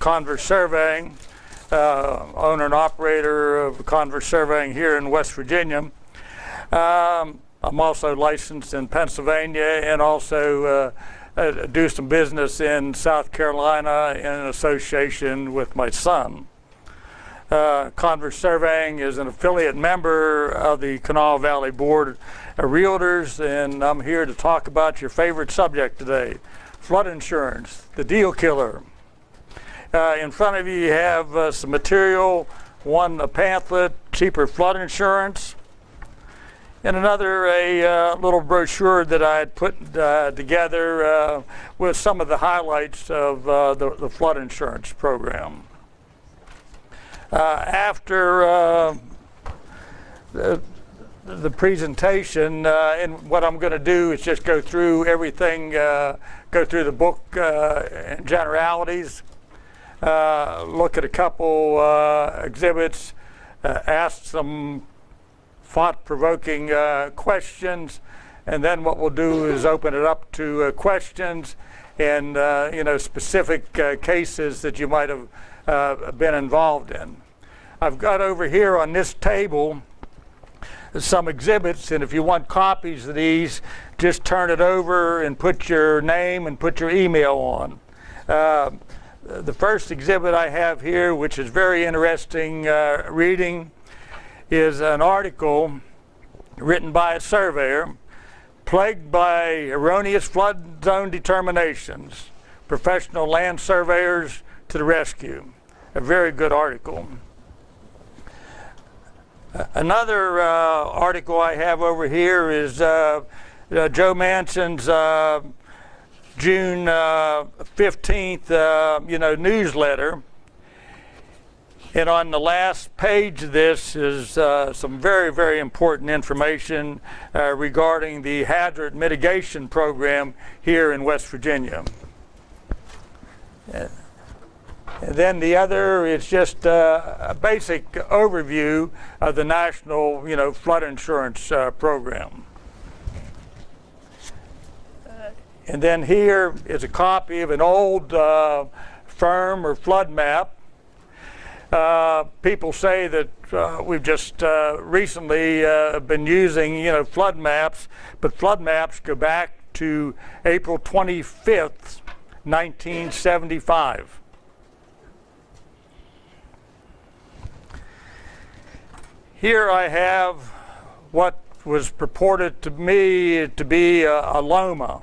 Converse Surveying, owner and operator of Converse Surveying here in West Virginia. I'm also licensed in Pennsylvania and also do some business in South Carolina in association with my son. Converse Surveying is an affiliate member of the Kanawha Valley Board of Realtors, and I'm here to talk about your favorite subject today, flood insurance, the deal killer. In front of you have some material, one a pamphlet, cheaper flood insurance, and another a little brochure that I had put together with some of the highlights of the flood insurance program. After the presentation, and what I'm going to do is just go through everything, go through the book in generalities, look at a couple exhibits, ask some thought-provoking questions, and then what we'll do is open it up to questions and specific cases that you might have been involved in. I've got over here on this table some exhibits, and if you want copies of these, just turn it over and put your name and put your email on. The first exhibit I have here, which is very interesting reading, is an article written by a surveyor, Plagued by Erroneous Flood Zone Determinations, Professional Land Surveyors to the Rescue. A very good article. Another article I have over here is Joe Manson's June 15th newsletter. And on the last page of this is some very, very important information regarding the hazard mitigation program here in West Virginia. And then the other is just a basic overview of the national, flood insurance program. And then here is a copy of an old firm or flood map. People say that we've just recently been using, flood maps, but flood maps go back to April 25th, 1975. Here I have what was purported to me to be a LOMA,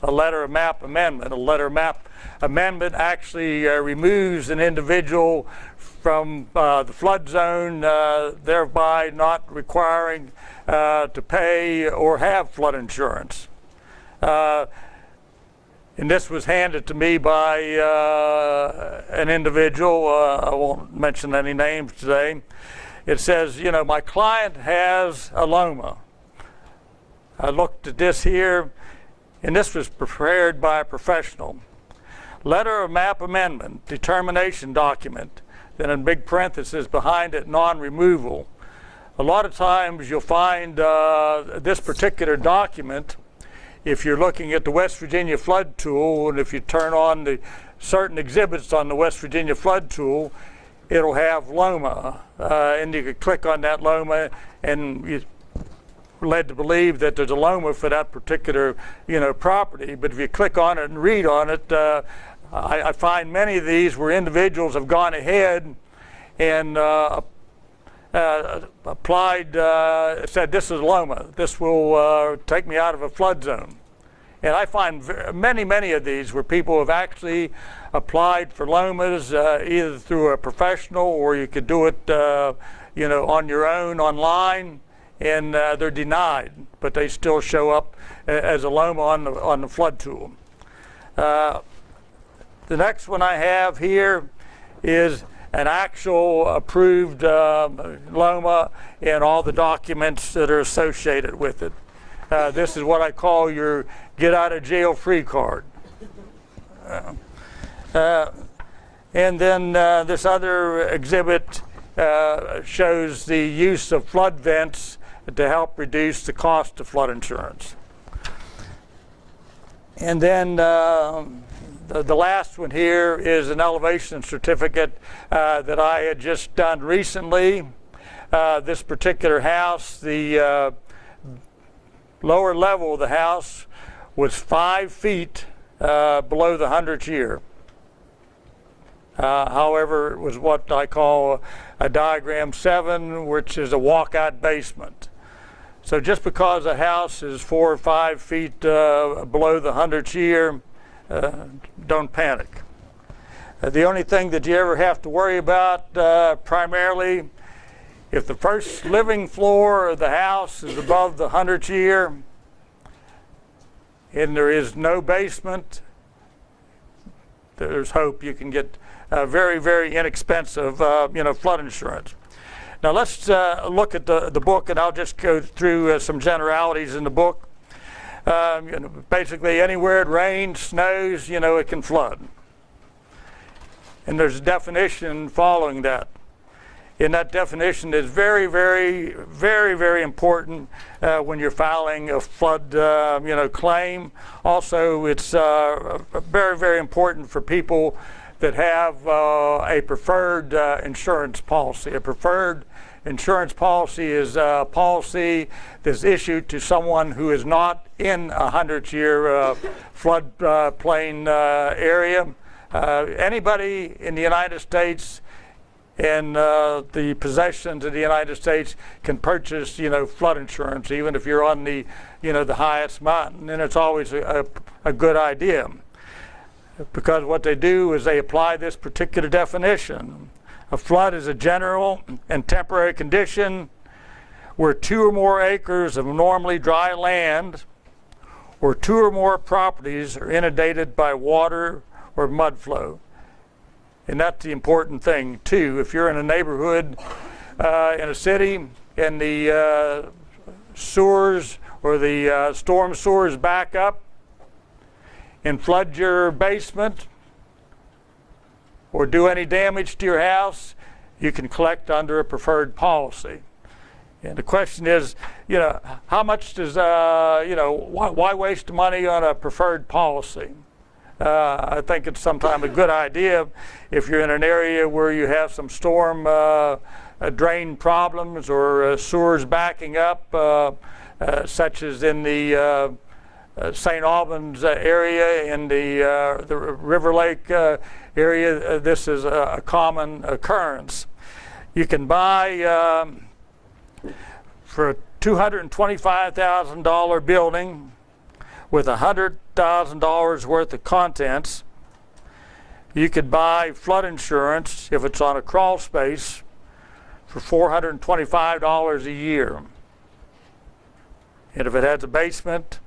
a letter of map amendment. A letter of map amendment actually removes an individual from the flood zone, thereby not requiring to pay or have flood insurance. And this was handed to me by an individual. I won't mention any names today. It says, my client has a LOMA. I looked at this here, and this was prepared by a professional. Letter of map amendment, determination document. Then in big parentheses behind it, non-removal. A lot of times you'll find this particular document, if you're looking at the West Virginia Flood Tool, and if you turn on the certain exhibits on the West Virginia Flood Tool, it'll have LOMA, and you could click on that LOMA, and you're led to believe that there's a LOMA for that particular, property. But if you click on it and read on it, I find many of these where individuals have gone ahead and applied, said this is LOMA. This will take me out of a flood zone. And I find many of these where people have actually applied for LOMAs either through a professional, or you could do it, on your own online, and they're denied, but they still show up as a LOMA on the flood tool. The next one I have here is an actual approved LOMA and all the documents that are associated with it. This is what I call your get out of jail free card. And then this other exhibit shows the use of flood vents to help reduce the cost of flood insurance. And then The last one here is an elevation certificate that I had just done recently. This particular house, the lower level of the house was 5 feet below the 100th year. However, it was what I call a diagram 7, which is a walkout basement. So just because a house is 4 or 5 feet below the 100th year, don't panic. The only thing that you ever have to worry about primarily, if the first living floor of the house is above the 100th year and there is no basement, there's hope you can get very, very inexpensive flood insurance. Now let's look at the book, and I'll just go through some generalities in the book. Basically, anywhere it rains, snows, it can flood. And there's a definition following that. And that definition is very, very, very, very important when you're filing a flood, claim. Also, it's very, very important for people that have a preferred insurance policy. A preferred insurance policy is a policy that's issued to someone who is not in a 100-year floodplain area. Anybody in the United States and the possessions of the United States can purchase, flood insurance, even if you're on the, the highest mountain, and it's always a good idea. Because what they do is they apply this particular definition. A flood is a general and temporary condition where 2 or more acres of normally dry land or 2 or more properties are inundated by water or mud flow. And that's the important thing, too. If you're in a neighborhood, in a city, and the sewers or the storm sewers back up and flood your basement or do any damage to your house, you can collect under a preferred policy. And the question is, how much does, why waste money on a preferred policy? I think it's sometimes a good idea if you're in an area where you have some storm drain problems or sewers backing up, such as in the St. Albans area, in the River Lake area. This is a common occurrence. You can buy for a $225,000 building with $100,000 worth of contents. You could buy flood insurance if it's on a crawl space for $425 a year. And if it has a basement,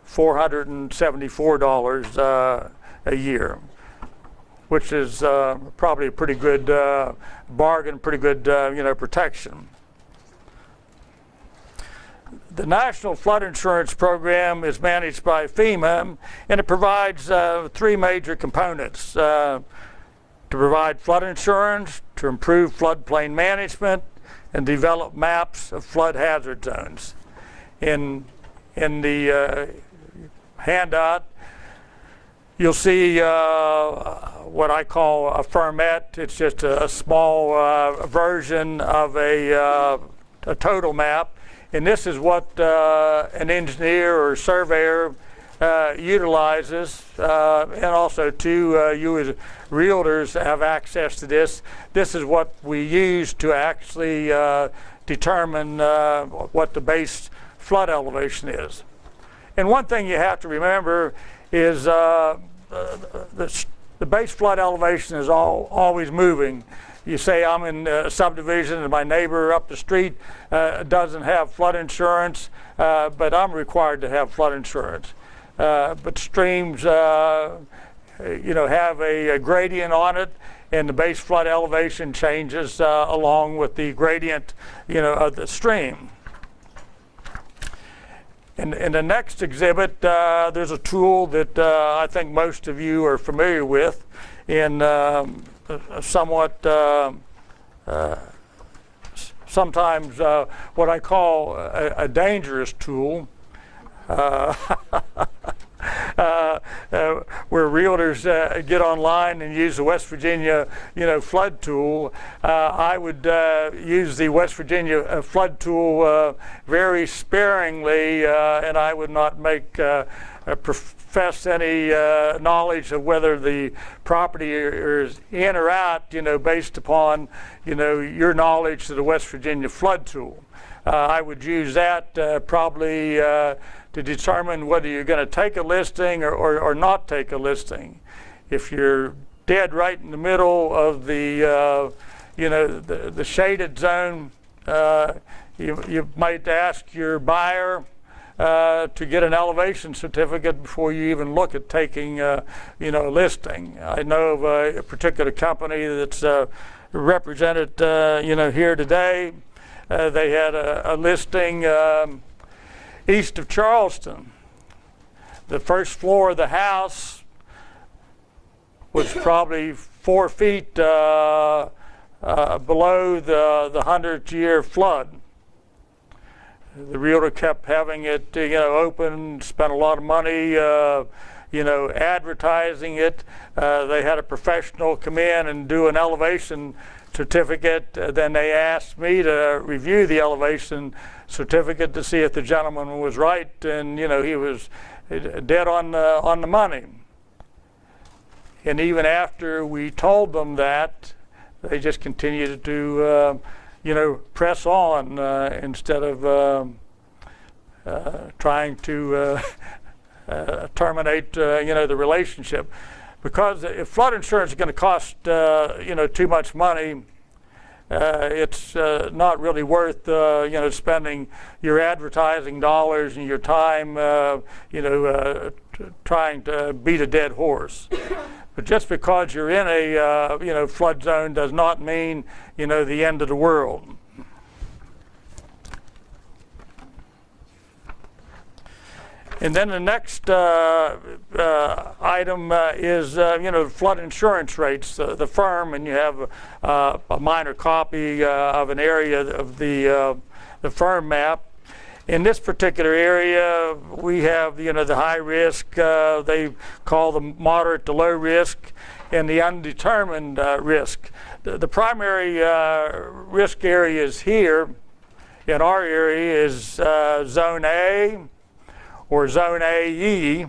$474 a year, which is probably a pretty good bargain, pretty good protection. The National Flood Insurance Program is managed by FEMA, and it provides 3 major components: to provide flood insurance, to improve floodplain management, and develop maps of flood hazard zones. In the handout, you'll see what I call a firmette. It's just a small version of a total map. And this is what an engineer or surveyor utilizes, and also too, you as realtors have access to this. This is what we use to actually determine what the base flood elevation is. And one thing you have to remember is the base flood elevation is always moving. You say I'm in a subdivision and my neighbor up the street doesn't have flood insurance, but I'm required to have flood insurance. But streams, have a gradient on it, and the base flood elevation changes along with the gradient, of the stream. In the next exhibit, there's a tool that I think most of you are familiar with, in somewhat sometimes what I call a dangerous tool. where realtors get online and use the West Virginia, flood tool. I would use the West Virginia flood tool very sparingly, and I would not make profess any knowledge of whether the property is in or out, based upon, your knowledge of the West Virginia flood tool. I would use that probably to determine whether you're going to take a listing or not take a listing. If you're dead right in the middle of the, the shaded zone, you might ask your buyer to get an elevation certificate before you even look at taking, a listing. I know of a particular company that's represented, here today. They had a listing east of Charleston. The first floor of the house was probably 4 feet below the 100-year flood. The realtor kept having it, open, spent a lot of money, advertising it. They had a professional come in and do an elevation certificate. Then they asked me to review the elevation certificate to see if the gentleman was right, and he was dead on the money. And even after we told them that, they just continued to press on instead of trying to terminate the relationship. Because if flood insurance is going to cost too much money, it's not really worth spending your advertising dollars and your time trying to beat a dead horse. But just because you're in a flood zone does not mean the end of the world. And then the next item is flood insurance rates. The firm, and you have a minor copy of an area of the firm map. In this particular area, we have the high risk. They call them moderate to low risk, and the undetermined risk. The primary risk areas here in our area is Zone A, or Zone AE,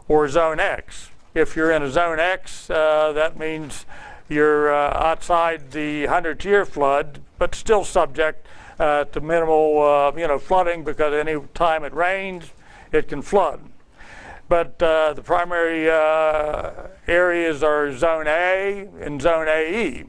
or Zone X. If you're in a Zone X, that means you're outside the 100-year flood, but still subject to minimal, flooding, because any time it rains, it can flood. But the primary areas are Zone A and Zone AE.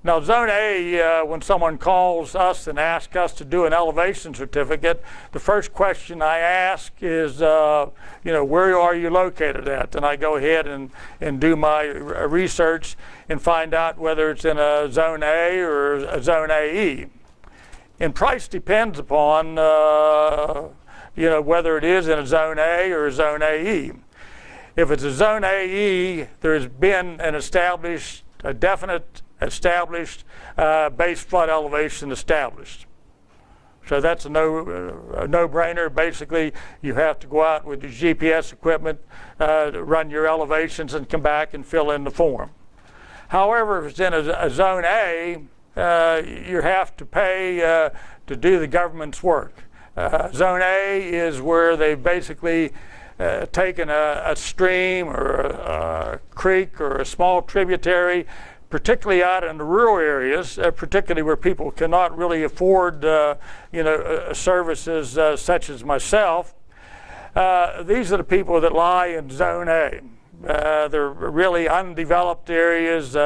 Now, Zone A, when someone calls us and asks us to do an elevation certificate, the first question I ask is, where are you located at? And I go ahead and do my research and find out whether it's in a Zone A or a Zone AE. And price depends upon, whether it is in a Zone A or a Zone AE. If it's a Zone AE, there's been a definite established base flood elevation established. So that's a no-brainer. Basically, you have to go out with your GPS equipment, run your elevations, and come back and fill in the form. However, if it's in a Zone A, you have to pay to do the government's work. Zone A is where they've basically taken a stream or a creek or a small tributary, particularly out in the rural areas, particularly where people cannot really afford services such as myself. These are the people that lie in Zone A. They're really undeveloped areas.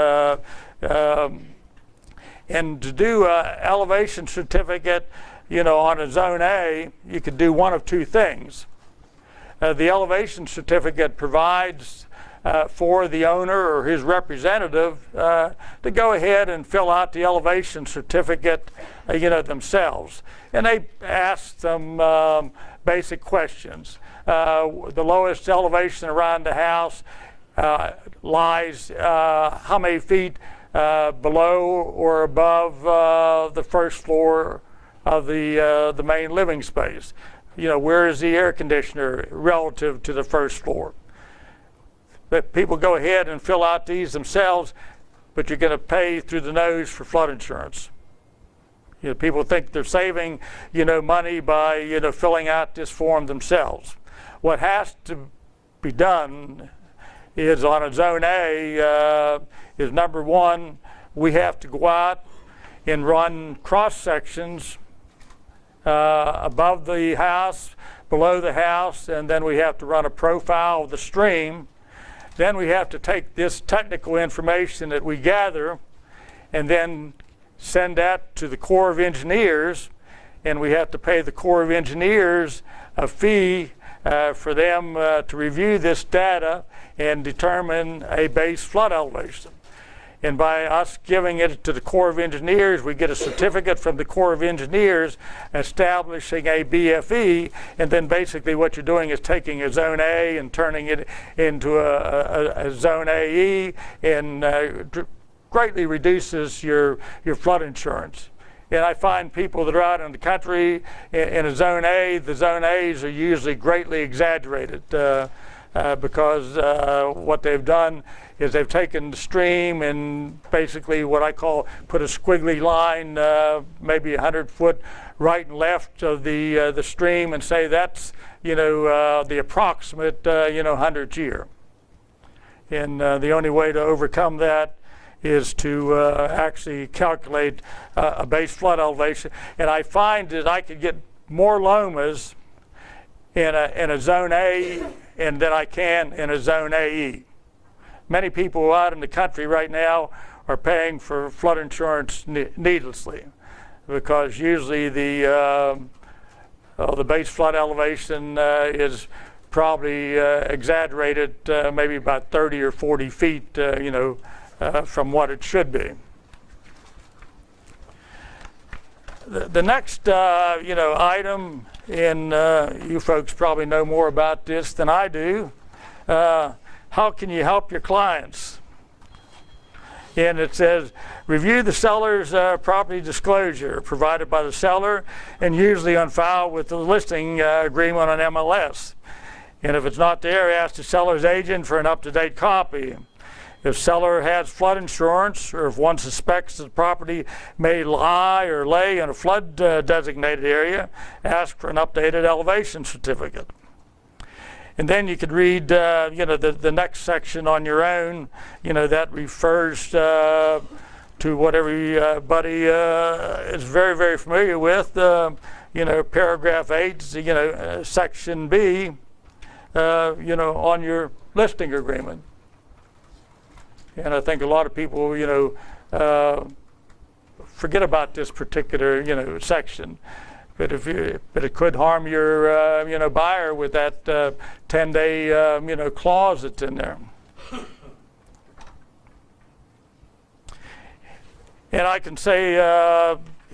And to do an elevation certificate, on a Zone A, you could do one of two things. The elevation certificate provides for the owner or his representative to go ahead and fill out the elevation certificate, themselves. And they ask them basic questions. The lowest elevation around the house lies how many feet below or above the first floor of the main living space. Where is the air conditioner relative to the first floor? that people go ahead and fill out these themselves, but you're going to pay through the nose for flood insurance. People think they're saving, money by, filling out this form themselves. What has to be done is on a Zone A is number one, we have to go out and run cross sections above the house, below the house, and then we have to run a profile of the stream. Then we have to take this technical information that we gather and then send that to the Corps of Engineers, and we have to pay the Corps of Engineers a fee for them to review this data and determine a base flood elevation. And by us giving it to the Corps of Engineers, we get a certificate from the Corps of Engineers establishing a BFE, and then basically what you're doing is taking a Zone A and turning it into a Zone AE, and greatly reduces your flood insurance. And I find people that are out in the country in a Zone A, the Zone A's are usually greatly exaggerated because what they've done is they've taken the stream and basically what I call put a squiggly line, maybe 100 foot right and left of the stream, and say that's the approximate 100th year. And the only way to overcome that is to actually calculate a base flood elevation. And I find that I could get more lomas in a Zone A and than I can in a Zone AE. Many people out in the country right now are paying for flood insurance needlessly, because usually the base flood elevation is probably exaggerated, maybe about 30 or 40 feet, from what it should be. The next, item, and you folks probably know more about this than I do. How can you help your clients? And it says, review the seller's property disclosure provided by the seller and usually on file with the listing agreement on MLS. And if it's not there, ask the seller's agent for an up-to-date copy. If seller has flood insurance, or if one suspects the property may lie or lay in a flood designated area, ask for an updated elevation certificate. And then you could read, the next section on your own, that refers to what everybody is very, very familiar with, paragraph 8, section B, on your listing agreement. And I think a lot of people, forget about this particular, section. But it could harm your, buyer with that 10-day, clause that's in there. And I can say,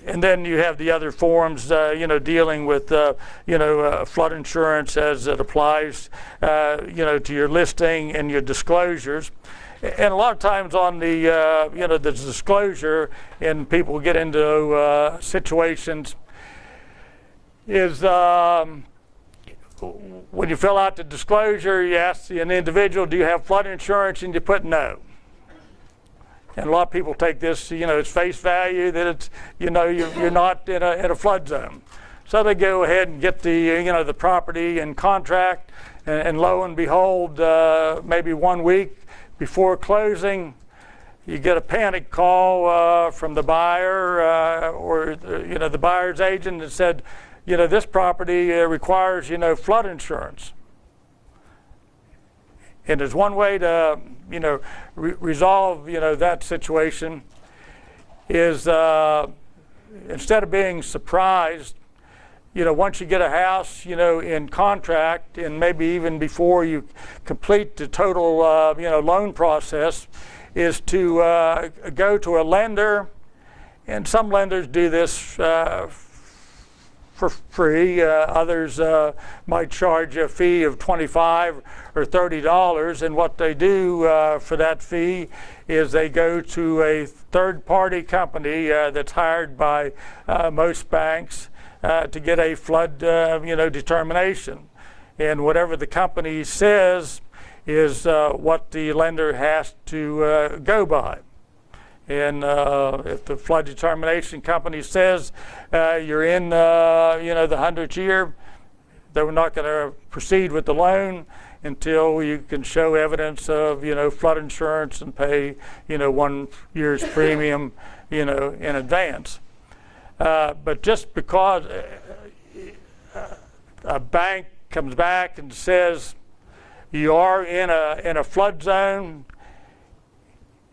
and then you have the other forms, dealing with, flood insurance as it applies, to your listing and your disclosures. And a lot of times on the, the disclosure, and people get into situations, is when you fill out the disclosure, you ask an individual, do you have flood insurance? And you put no. And a lot of people take this, as face value that it's, you're not in a flood zone. So they go ahead and get the, the property and contract, and lo and behold, maybe 1 week before closing, you get a panic call from the buyer or the buyer's agent that said, this property requires flood insurance. And there's one way to resolve that situation is instead of being surprised, once you get a house, in contract, and maybe even before you complete the total, loan process, is to go to a lender, and some lenders do this for free. Others might charge a fee of $25 or $30, and what they do for that fee is they go to a third-party company that's hired by most banks to get a flood, determination. And whatever the company says is what the lender has to go by. And if the flood determination company says you're in the 100th year, they're not going to proceed with the loan until you can show evidence of flood insurance and pay 1 year's premium in advance. But just because a bank comes back and says you are in a flood zone,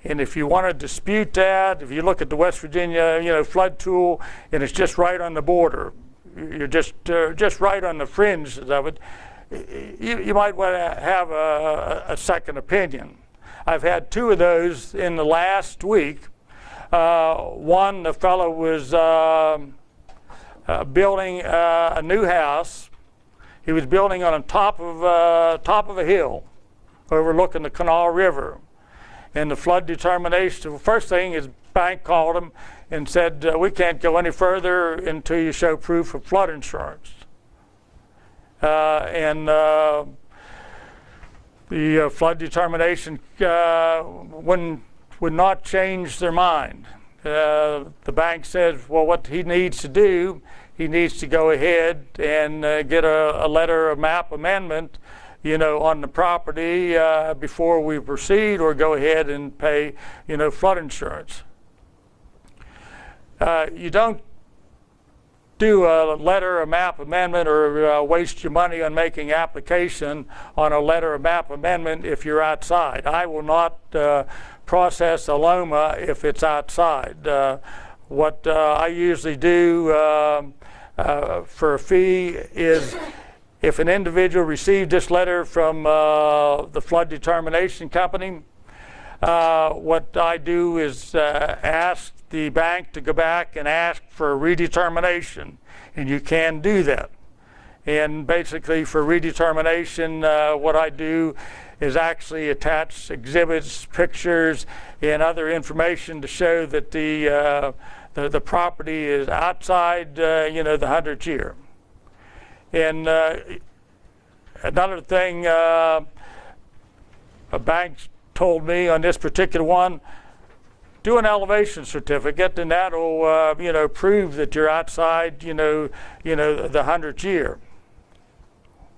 and if you want to dispute that, if you look at the West Virginia flood tool, and it's just right on the border, you're just right on the fringes of it, you might want to have a second opinion. I've had 2 of those in the last week. One, the fellow was building a new house. He was building on top of a hill overlooking the Kanawha River. And the flood determination, the first thing is bank called him and said, we can't go any further until you show proof of flood insurance. And the flood determination would not change their mind. The bank said, well, what he needs to do, he needs to go ahead and get a letter of map amendment on the property before we proceed, or go ahead and pay flood insurance. You don't do a letter of map amendment or waste your money on making application on a letter of map amendment if you're outside. I will not process a LOMA if it's outside. What I usually do for a fee is, if an individual received this letter from the flood determination company, what I do is ask the bank to go back and ask for a redetermination, and you can do that. And basically for redetermination, what I do is actually attach exhibits, pictures, and other information to show that the property is outside the 100th year. And another thing a bank told me on this particular one, do an elevation certificate, and that'll prove that you're outside the 100th year.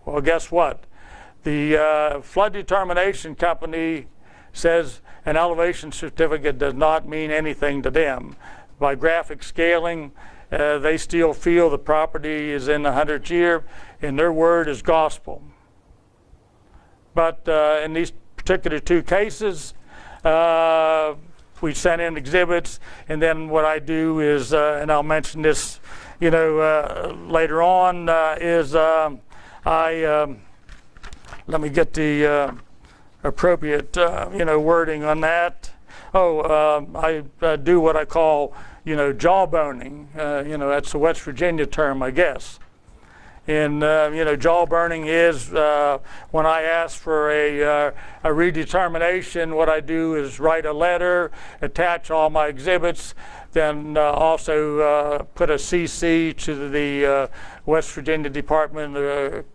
Well, guess what? The flood determination company says an elevation certificate does not mean anything to them. By graphic scaling, they still feel the property is in the 100th year, and their word is gospel. But in these particular 2 cases, we sent in exhibits, and then what I do is, and I'll mention this, later on, is let me get the appropriate, wording on that. I do what I call, jawboning. That's a West Virginia term, I guess. And jawboning is when I ask for a redetermination, what I do is write a letter, attach all my exhibits, then also put a CC to the West Virginia Department of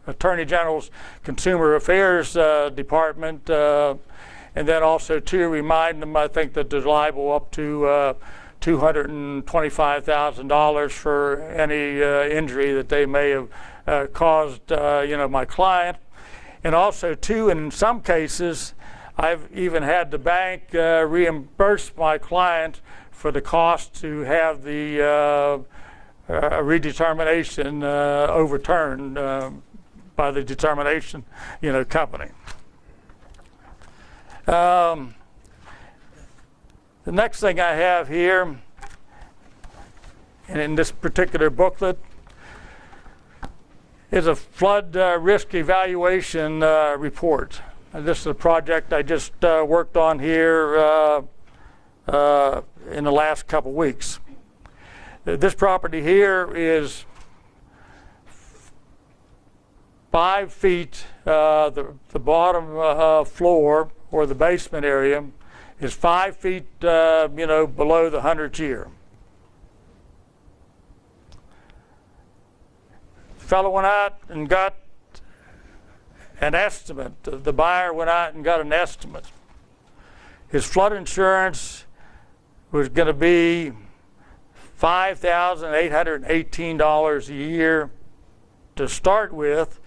Attorney General's Consumer Affairs Department, and then also to remind them, I think, that they're liable up to $225,000 for any injury that they may have caused, my client. And also, too, in some cases, I've even had the bank reimburse my client for the cost to have the redetermination overturned by the determination, company. The next thing I have here, and in this particular booklet, is a flood risk evaluation report. And this is a project I just worked on here in the last couple weeks. This property here is 5 feet, the bottom floor, or the basement area, is 5 feet, below the 100th year. The fellow went out and got an estimate. The buyer went out and got an estimate. His flood insurance was going to be $5,818 a year to start with,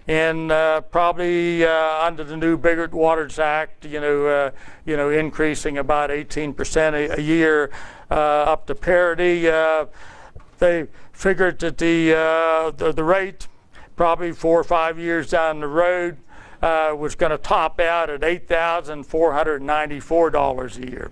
and probably under the new Biggert Waters Act, increasing about 18% a year up to parity. They figured that the rate, probably 4 or 5 years down the road, was going to top out at $8,494 a year.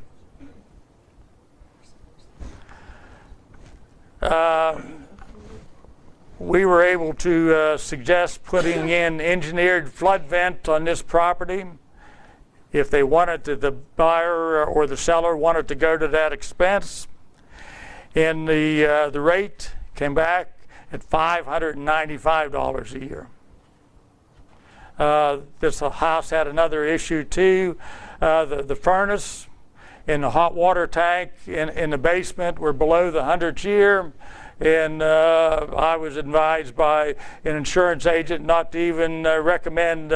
We were able to suggest putting in engineered flood vent on this property. If they wanted to, the buyer or the seller wanted to go to that expense, and the rate came back at $595 a year. This house had another issue too. The furnace and the hot water tank in the basement were below the 100th year, and I was advised by an insurance agent not to even recommend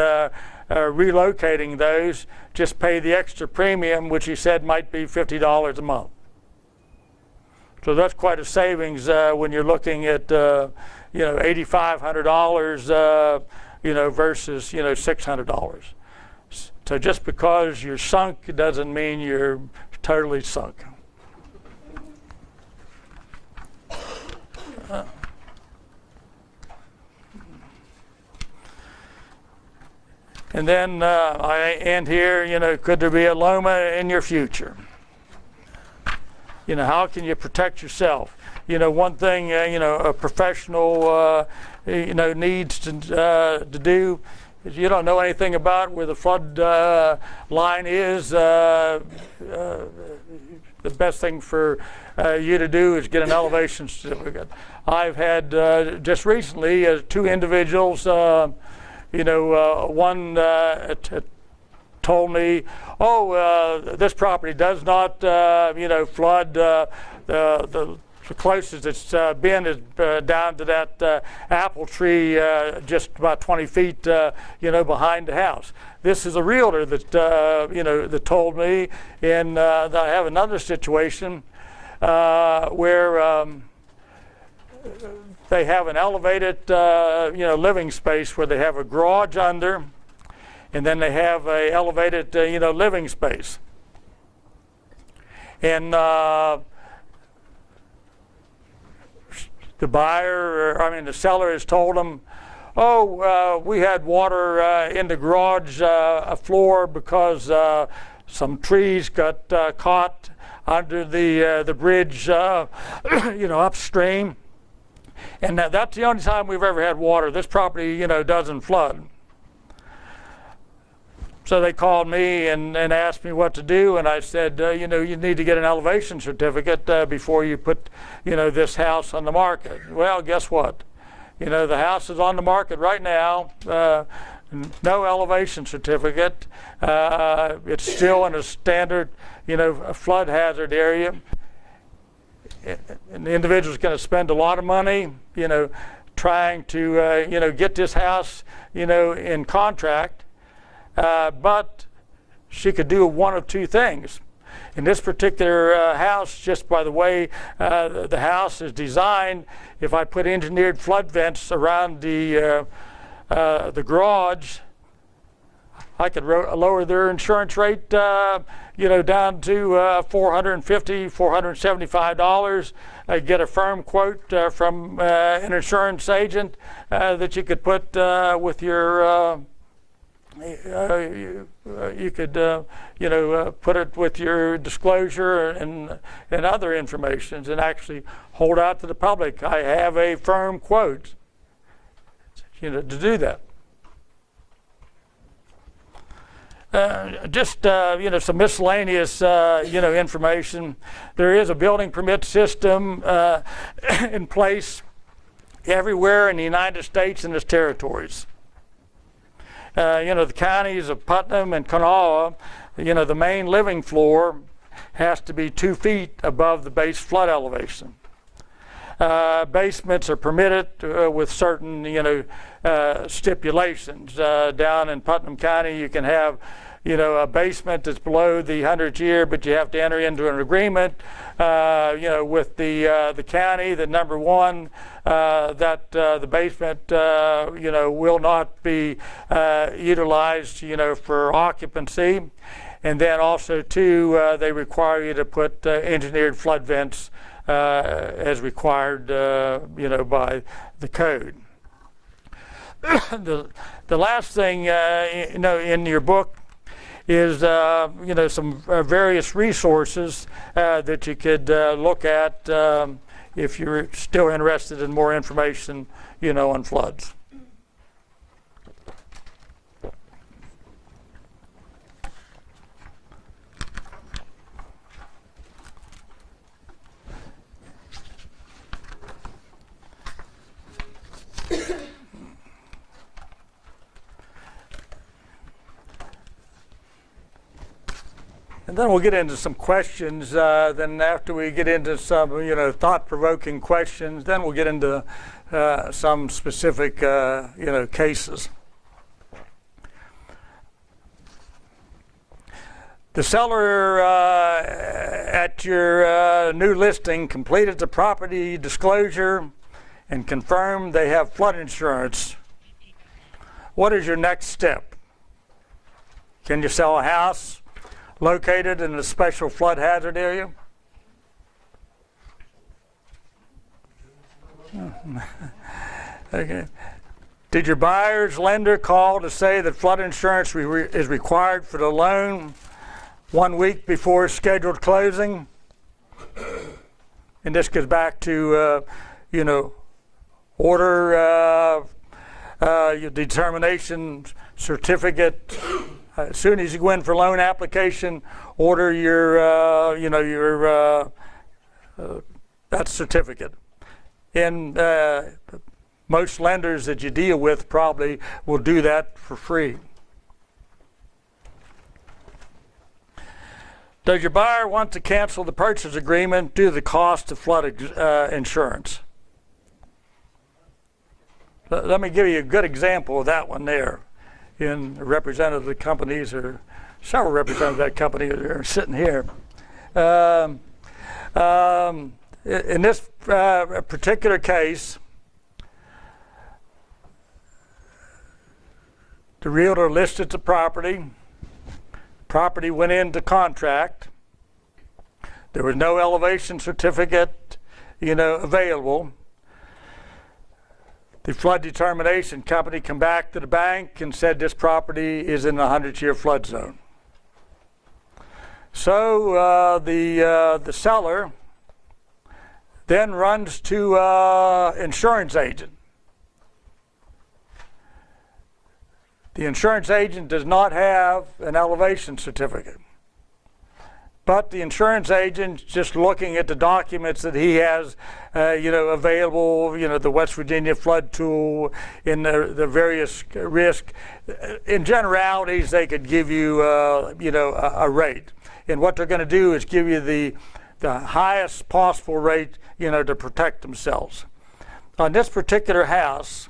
relocating those, just pay the extra premium, which he said might be $50 a month. So that's quite a savings when you're looking at $8,500 versus $600. So just because you're sunk doesn't mean you're totally sunk. And then I end here, could there be a Loma in your future? How can you protect yourself? One thing, a professional, needs to do is, you don't know anything about where the flood line is. The best thing for you to do is get an elevation certificate. I've had just recently 2 individuals, one told me, this property does not, flood. The closest it's been is down to that apple tree just about 20 feet, behind the house. This is a realtor that, that told me, and I have another situation where they have an elevated, living space where they have a garage under, and then they have a elevated, living space. And the seller has told them, we had water in the garage floor because some trees got caught under the bridge, upstream. And that's the only time we've ever had water. This property, doesn't flood. So they called me and asked me what to do, and I said, you need to get an elevation certificate before you put, this house on the market. Well, guess what? The house is on the market right now. No elevation certificate. It's still in a standard, flood hazard area. And the individual's going to spend a lot of money, trying to, get this house, in contract. But she could do one of 2 things. In this particular house, just by the way the house is designed, if I put engineered flood vents around the garage, I could lower their insurance rate, down to $450, $475. Get a firm quote from an insurance agent that you could put with your. You could, put it with your disclosure and other information, and actually hold out to the public. I have a firm quote, to do that. Some miscellaneous, information. There is a building permit system in place everywhere in the United States and its territories. The counties of Putnam and Kanawha, the main living floor has to be 2 feet above the base flood elevation. Basements are permitted with certain, stipulations. Down in Putnam County, you can have a basement that's below the 100th year, but you have to enter into an agreement, with the county that number one, that the basement, will not be utilized, for occupancy, and then also two, they require you to put engineered flood vents as required, by the code. The last thing, in your book is some various resources that you could look at if you're still interested in more information on floods. And then we'll get into some questions. Then after we get into some, thought-provoking questions, then we'll get into some specific, cases. The seller at your new listing completed the property disclosure and confirmed they have flood insurance. What is your next step? Can you sell a house located in a special flood hazard area? Okay. Did your buyer's lender call to say that flood insurance is required for the loan 1 week before scheduled closing? And this goes back to, order your determination certificate. As soon as you go in for loan application, order your, that certificate. And most lenders that you deal with probably will do that for free. Does your buyer want to cancel the purchase agreement due to the cost of flood insurance? Let me give you a good example of that one there. In representative of the companies, or several representatives of that company are sitting here. In this particular case, the realtor listed the property. Property went into contract. There was no elevation certificate, available. The flood determination company come back to the bank and said this property is in the 100-year flood zone. So the seller then runs to insurance agent. The insurance agent does not have an elevation certificate. But the insurance agent, just looking at the documents that he has, available, the West Virginia flood tool, in the various risk, in generalities, they could give you, a rate. And what they're going to do is give you the highest possible rate, to protect themselves. On this particular house,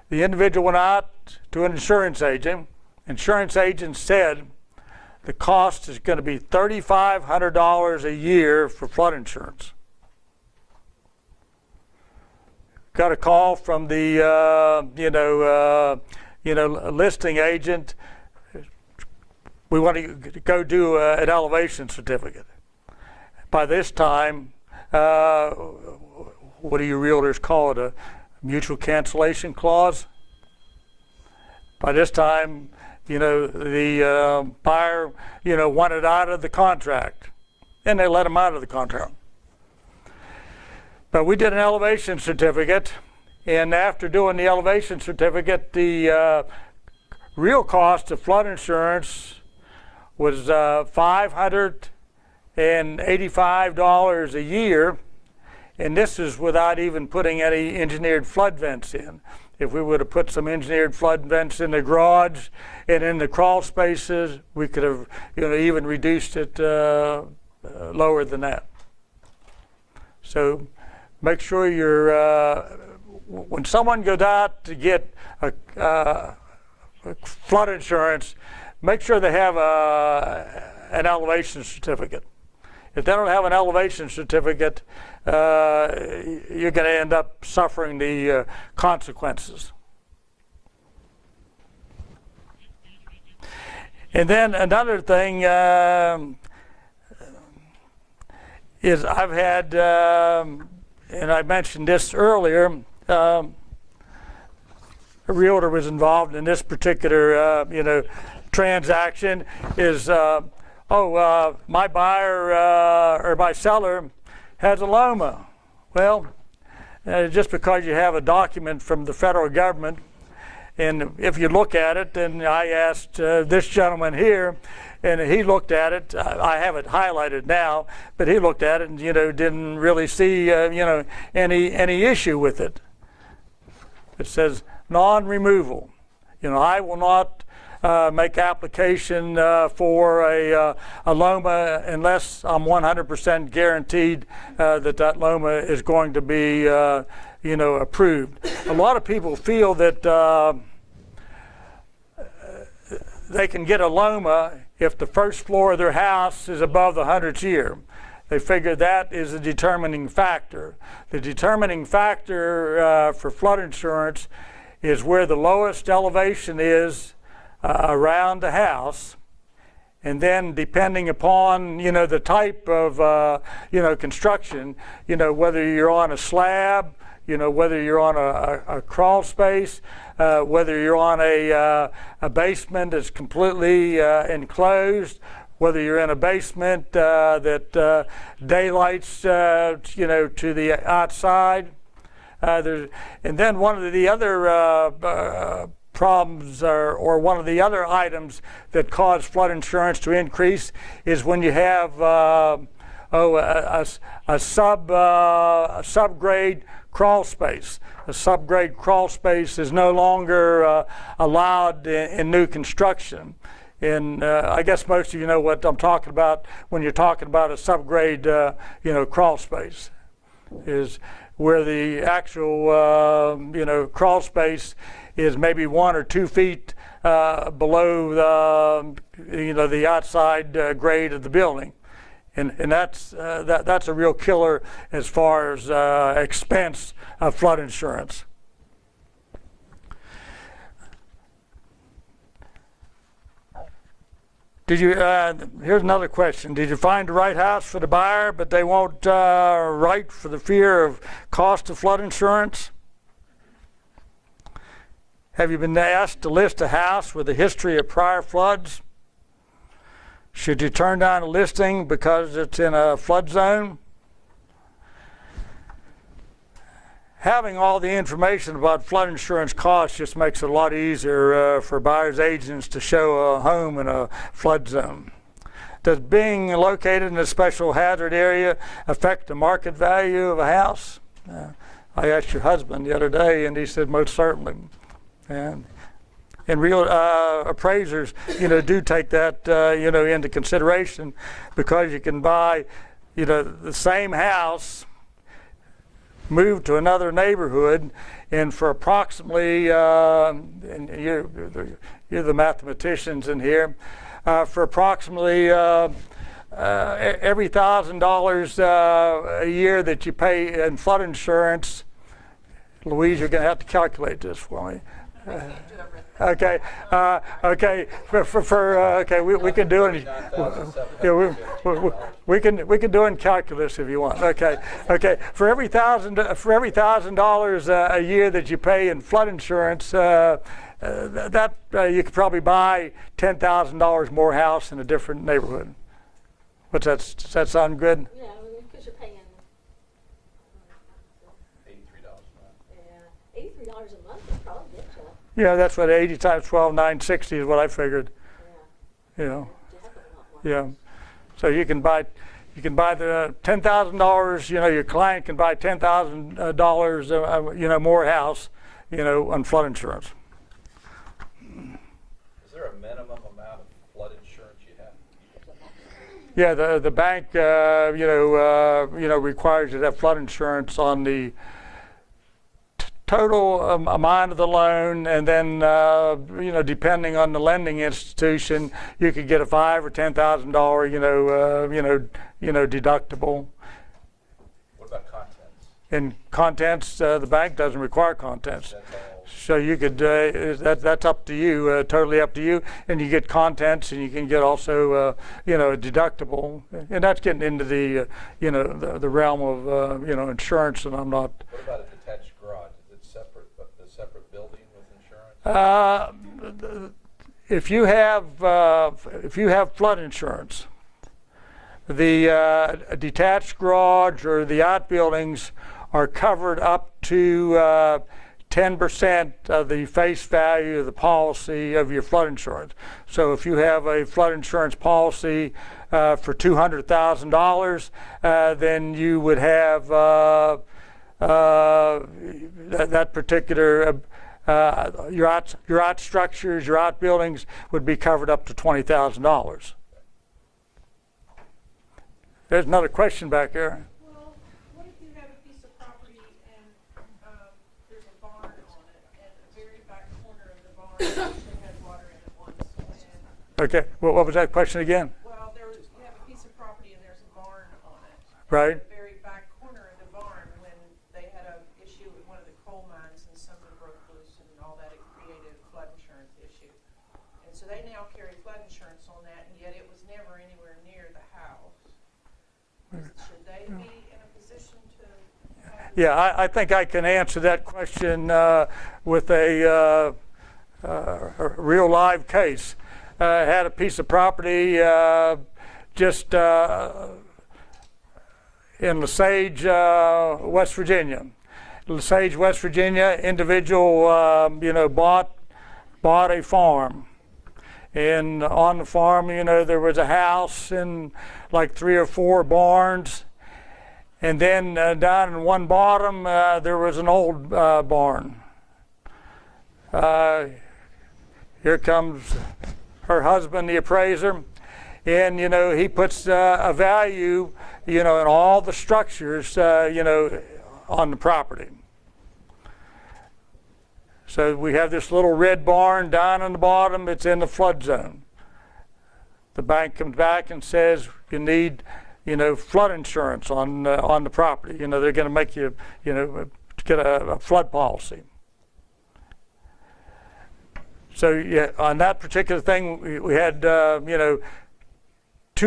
the individual went out to an insurance agent. Insurance agent said, the cost is going to be $3,500 a year for flood insurance. Got a call from the listing agent. We want to go do an elevation certificate. By this time, what do you realtors call it? A mutual cancellation clause? By this time, the buyer, wanted out of the contract, and they let him out of the contract. But we did an elevation certificate, and after doing the elevation certificate, the real cost of flood insurance was $585 a year, and this is without even putting any engineered flood vents in. If we would have put some engineered flood vents in the garage and in the crawl spaces, we could have, even reduced it lower than that. So make sure you're when someone goes out to get flood insurance, make sure they have an elevation certificate. If they don't have an elevation certificate, you're going to end up suffering the consequences. And then another thing is I've had, and I mentioned this earlier, a realtor was involved in this particular, transaction. Is my buyer or my seller has a Loma. Well, just because you have a document from the federal government, and if you look at it, and I asked this gentleman here, and he looked at it. I have it highlighted now, but he looked at it and didn't really see any issue with it. It says non-removal. I will not make application for a Loma unless I'm 100% guaranteed that Loma is going to be approved. A lot of people feel that they can get a Loma if the first floor of their house is above the 100th year. They figure that is a determining factor. The determining factor for flood insurance is where the lowest elevation is around the house, and then depending upon the type of construction, whether you're on a slab, whether you're on a crawl space, whether you're on a basement that's completely enclosed, whether you're in a basement that daylights to the outside. And then one of the other problems or one of the other items that cause flood insurance to increase is when you have a subgrade crawl space. A subgrade crawl space is no longer allowed in new construction. And I guess most of you know what I'm talking about when you're talking about a subgrade crawl space, is where the actual crawl space is maybe 1 or 2 feet below the outside grade of the building, and that's a real killer as far as expense of flood insurance. Here's another question. Did you find the right house for the buyer, but they won't write for the fear of cost of flood insurance? Have you been asked to list a house with a history of prior floods? Should you turn down a listing because it's in a flood zone? Having all the information about flood insurance costs just makes it a lot easier for buyers' agents to show a home in a flood zone. Does being located in a special hazard area affect the market value of a house? I asked your husband the other day, and he said most certainly. And real appraisers, do take that, into consideration, because you can buy, the same house, move to another neighborhood, and for approximately, and you're the mathematicians in here, for approximately every $1,000 a year that you pay in flood insurance. Louise, you're going to have to calculate this for me. Okay, okay. Okay, we can do it. We can do it in calculus if you want. Okay. For every $1,000 a year that you pay in flood insurance, that you could probably buy $10,000 more house in a different neighborhood. Does that sound good? Yeah, because you're paying $83 a month would probably get you. Yeah, that's what 80 times 12, 960 is what I figured. Yeah. Yeah. So you can buy the $10,000. Your client can buy $10,000. More house. On flood insurance. Is there a minimum amount of flood insurance you have? Yeah, the bank requires you to have flood insurance on the total amount of the loan, and then depending on the lending institution, you could get a $5,000 or $10,000 deductible. What about contents? In contents, the bank doesn't require contents. That's all. So you could, that's up to you, totally up to you. And you get contents, and you can get also, a deductible. And that's getting into the, the realm of, insurance, and I'm not. What about a detached garage? Is it separate, a separate building with insurance? If you have flood insurance, the detached garage or the outbuildings are covered up to 10% of the face value of the policy of your flood insurance. So if you have a flood insurance policy for $200,000, then you would have that particular your out structures, your outbuildings would be covered up to $20,000. There's another question back there. Well, what if you have a piece of property and there's a barn on it, and the very back corner of the barn actually had water in it once? Okay, well, what was that question again? Well, you have a piece of property and there's a barn on it. Right. The very back corner of the barn, when they had an issue with one of the coal mines and something broke loose and all that, it created a flood insurance issue. And so they now carry flood insurance on that, and yet it was never anywhere near the house. Should they be in a position to have Yeah, I think I can answer that question with a real live case. I had a piece of property just in Lesage, West Virginia. Lesage, West Virginia, individual, bought a farm. And on the farm, there was a house and like 3 or 4 barns. And then down in one bottom, there was an old barn. Here comes her husband, the appraiser. And, he puts a value, in all the structures, on the property. So we have this little red barn down on the bottom. It's in the flood zone. The bank comes back and says you need, flood insurance on the property. They're going to make you, get a flood policy. So yeah, on that particular thing, we had, 2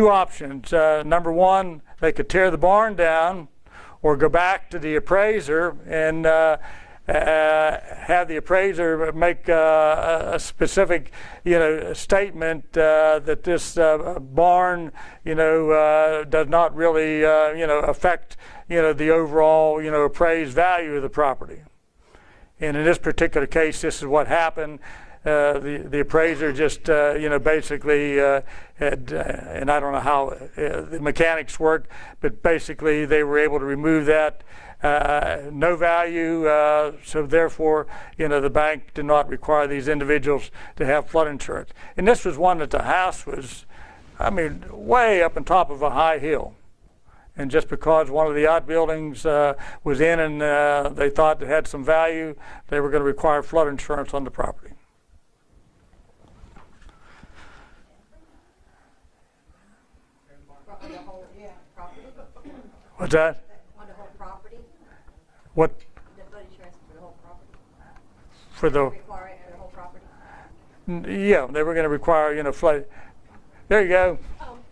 options. Number one, they could tear the barn down, or go back to the appraiser and have the appraiser make a specific, statement that this barn, does not really, affect, the overall, appraised value of the property. And in this particular case, this is what happened. The appraiser just, basically had, and I don't know how the mechanics work, but basically they were able to remove that. No value, so therefore, the bank did not require these individuals to have flood insurance. And this was one that the house was, way up on top of a high hill. And just because one of the outbuildings was in and they thought it had some value, they were going to require flood insurance on the property. On the whole property? What's that? On the whole property? What The flood insurance for the whole property? for the? Require it on the whole property? Yeah, they were going to require, flood. There you go.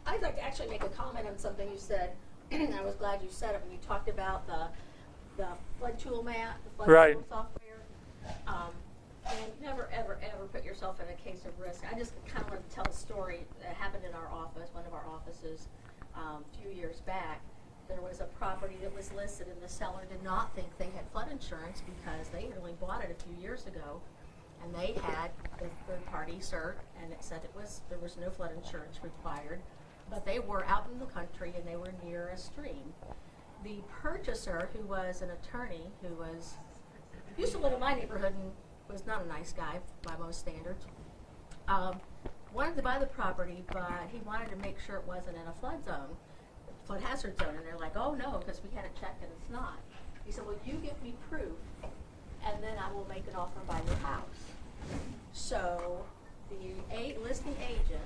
I'd like to actually make a comment on something you said. And I was glad you said it when you talked about the flood tool mat, the flood Right. tool software. And never, ever, ever put yourself in a case of risk. I just kind of want to tell a story that happened in our office, one of our offices, a few years back. There was a property that was listed, and the seller did not think they had flood insurance because they had only bought it a few years ago, and they had a third-party cert, and it said there was no flood insurance required, but they were out in the country and they were near a stream. The purchaser, who was an attorney, who used to live in my neighborhood and was not a nice guy by most standards, wanted to buy the property, but he wanted to make sure it wasn't in a flood zone, flood hazard zone, and they're like, oh no, because we had it checked and it's not. He said, well, you give me proof and then I will make an offer and buy your house. So the listing agent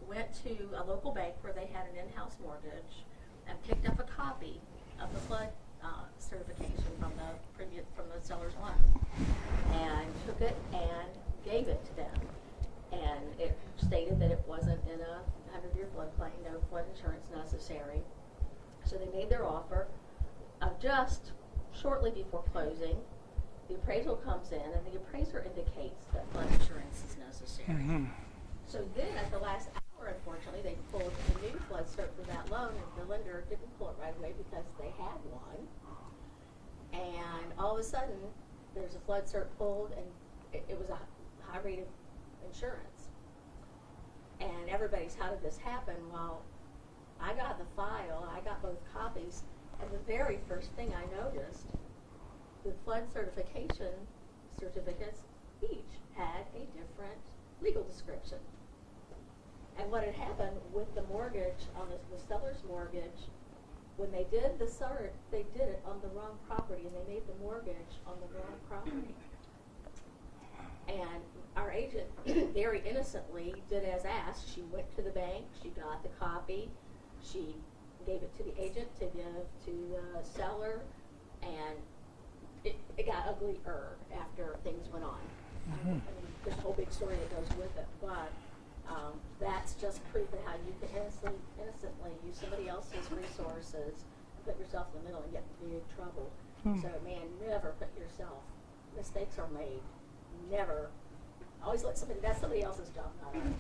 went to a local bank where they had an in-house mortgage and picked up a copy of the flood certification from the seller's loan, and took it and gave it to them. And it stated that it wasn't in a 100-year floodplain, no flood insurance necessary. So they made their offer of just shortly before closing. The appraisal comes in, and the appraiser indicates that flood insurance is necessary. Mm-hmm. So then, at the last hour, unfortunately, they pulled a new flood cert for that loan, and the lender didn't pull it right away because they had one. And all of a sudden, there's a flood cert pulled, and it was a high rate of insurance. And everybody's, how did this happen? Well, I got the file, I got both copies, and the very first thing I noticed, the flood certificates each had a different legal description. And what had happened with the mortgage, on the seller's mortgage, when they did the cert, they did it on the wrong property, and they made the mortgage on the wrong property. And our agent very innocently did as asked. She went to the bank, she got the copy, she gave it to the agent to give to the seller, and it got uglier after things went on. I mean, there's a whole big story that goes with it, but that's just proof of how you can innocently use somebody else's resources and put yourself in the middle and get in big trouble. So, man, never put yourself. Mistakes are made. Never. Always let somebody. That's somebody else's job, not ours.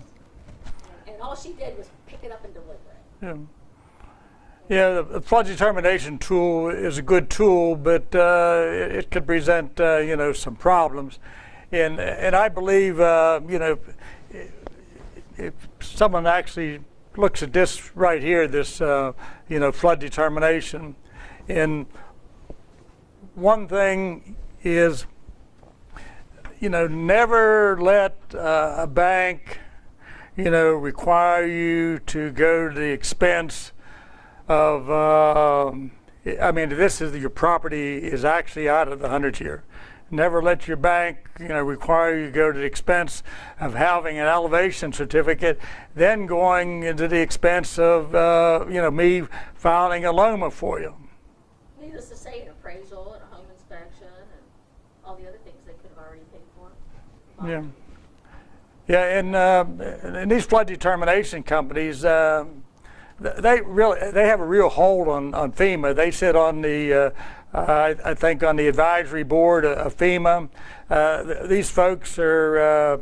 And all she did was pick it up and deliver it. Yeah. Yeah, the flood determination tool is a good tool, but it could present, some problems. And I believe, if someone actually looks at this right here, this, flood determination, and one thing is, never let a bank, require you to go to the expense of, this is your property is actually out of the 100 year. Never let your bank, require you to go to the expense of having an elevation certificate, then going into the expense of, me filing a LOMA for you. Needless to say, an appraisal and a home inspection and all the other things they could have already paid for. Yeah. Yeah, and these flood determination companies, they have a real hold on FEMA. They sit on the I think on the advisory board of FEMA. These folks are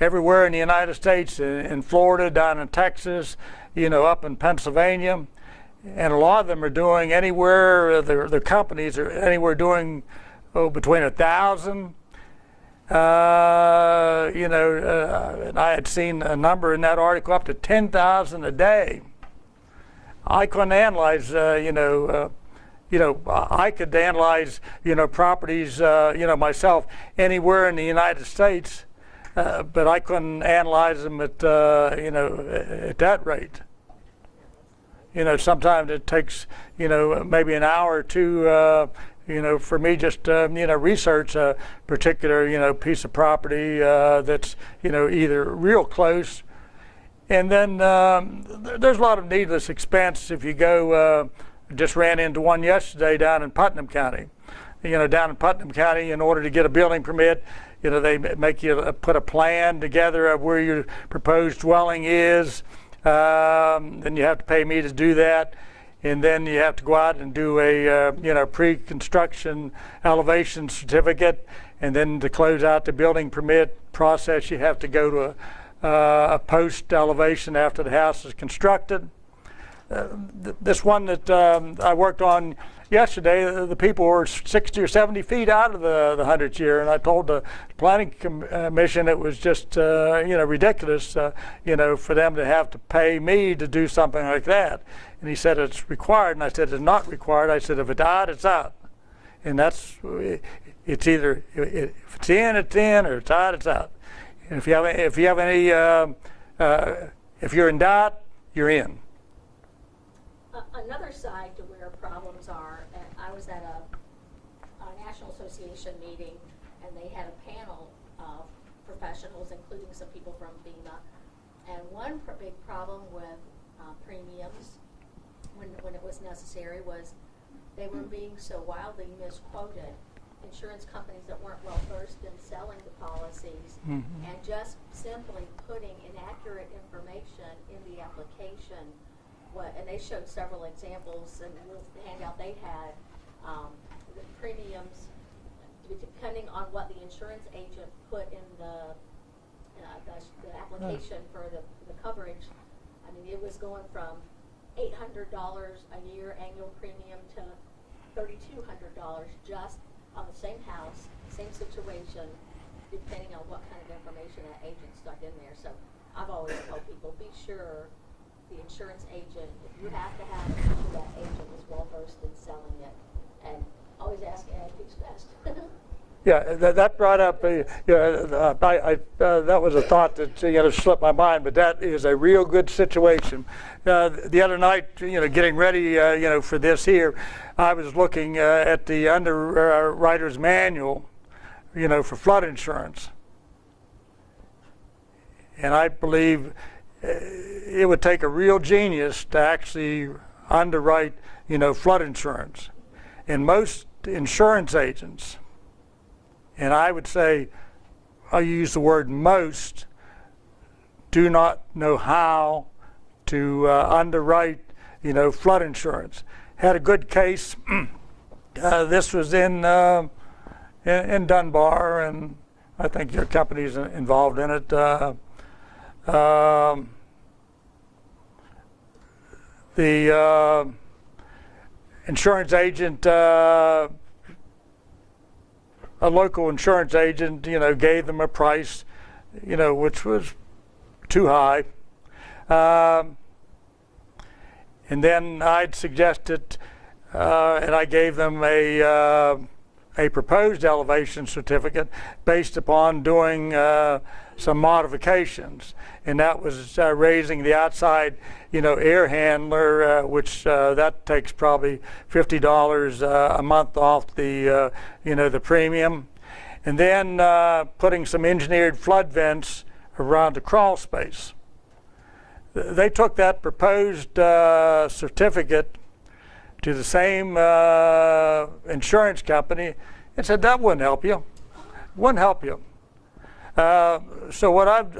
everywhere in the United States, in Florida, down in Texas, up in Pennsylvania, and a lot of them are doing anywhere. Their companies are anywhere doing between 1,000. And I had seen a number in that article up to 10,000 a day. I couldn't analyze, I could analyze, properties, myself anywhere in the United States, but I couldn't analyze them at, at that rate. Sometimes it takes, maybe an hour or two, for me just, research a particular, piece of property that's, either real close. And then there's a lot of needless expense if you go. Just ran into one yesterday down in Putnam County. Down in Putnam County, in order to get a building permit, they make you put a plan together of where your proposed dwelling is. Then you have to pay me to do that. And then you have to go out and do a, pre-construction elevation certificate. And then to close out the building permit process, you have to go to a post-elevation after the house is constructed. This one that I worked on yesterday, the people were 60 or 70 feet out of the 100th year, and I told the planning commission it was just ridiculous, for them to have to pay me to do something like that. And he said it's required, and I said it's not required. I said if it's out, it's out, and it's either if it's in, it's in, or it's out, it's out. And if you have any, if you're in doubt, you're in. Another side to where problems are, I was at a National Association meeting, and they had a panel of professionals, including some people from FEMA. And one big problem with premiums when it was necessary was they were being so wildly misquoted. Insurance companies that weren't well versed in selling the policies and just simply putting inaccurate information in the application. And they showed several examples in the handout they had. The premiums, depending on what the insurance agent put in the application for the coverage, I mean, it was going from $800 a year annual premium to $3,200 just on the same house, same situation, depending on what kind of information that agent stuck in there. So I've always told people, be sure the insurance agent, if you have to have it, that agent is well versed in selling it. And always ask Ed who's best. Yeah, that brought up, that was a thought that slipped my mind, but that is a real good situation. The other night, getting ready, for this here, I was looking at the underwriter's manual, for flood insurance, and I believe it would take a real genius to actually underwrite, flood insurance, and most insurance agents. And I would say, I'll use the word most, do not know how to underwrite, flood insurance. Had a good case. This was in Dunbar, and I think your company's involved in it. The insurance agent, a local insurance agent, gave them a price, which was too high. And then I'd suggested, and I gave them a proposed elevation certificate based upon doing some modifications. And that was raising the outside, air handler, which that takes probably $50 a month off the, the premium. And then putting some engineered flood vents around the crawl space. They took that proposed certificate to the same insurance company and said, that wouldn't help you. Wouldn't help you. So what I've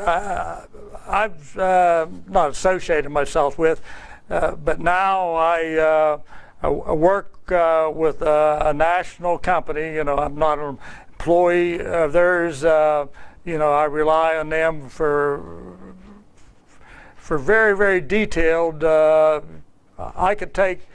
not associated myself with, but now I work with a national company. I'm not an employee of theirs. I rely on them for very, very detailed. I could take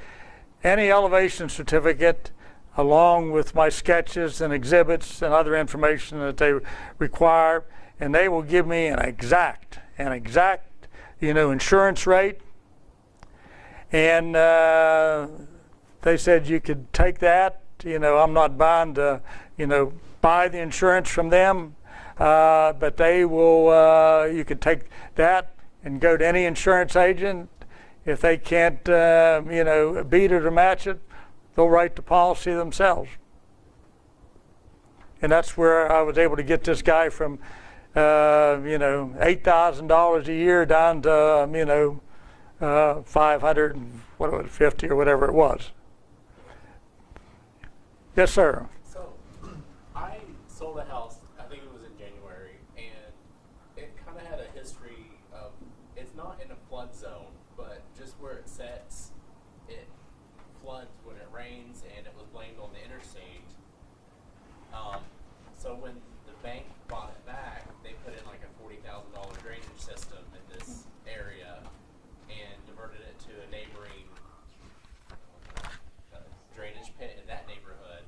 any elevation certificate along with my sketches and exhibits and other information that they require, and they will give me an exact, insurance rate. And they said you could take that. I'm not bound to, buy the insurance from them, but they will. You could take that and go to any insurance agent. If they can't, beat it or match it, they'll write the policy themselves. And that's where I was able to get this guy from, $8,000 a year down to, 550 or whatever it was. Yes, sir. So, I sold a house, I think it was in January, and it kind of had a history of, it's not in a flood zone, but just where it sets, it floods when it rains, and it was blamed on the interstate. So when the bank bought it back, they put in like a $40,000 drainage system in this area and diverted it to a neighboring drainage pit in that neighborhood.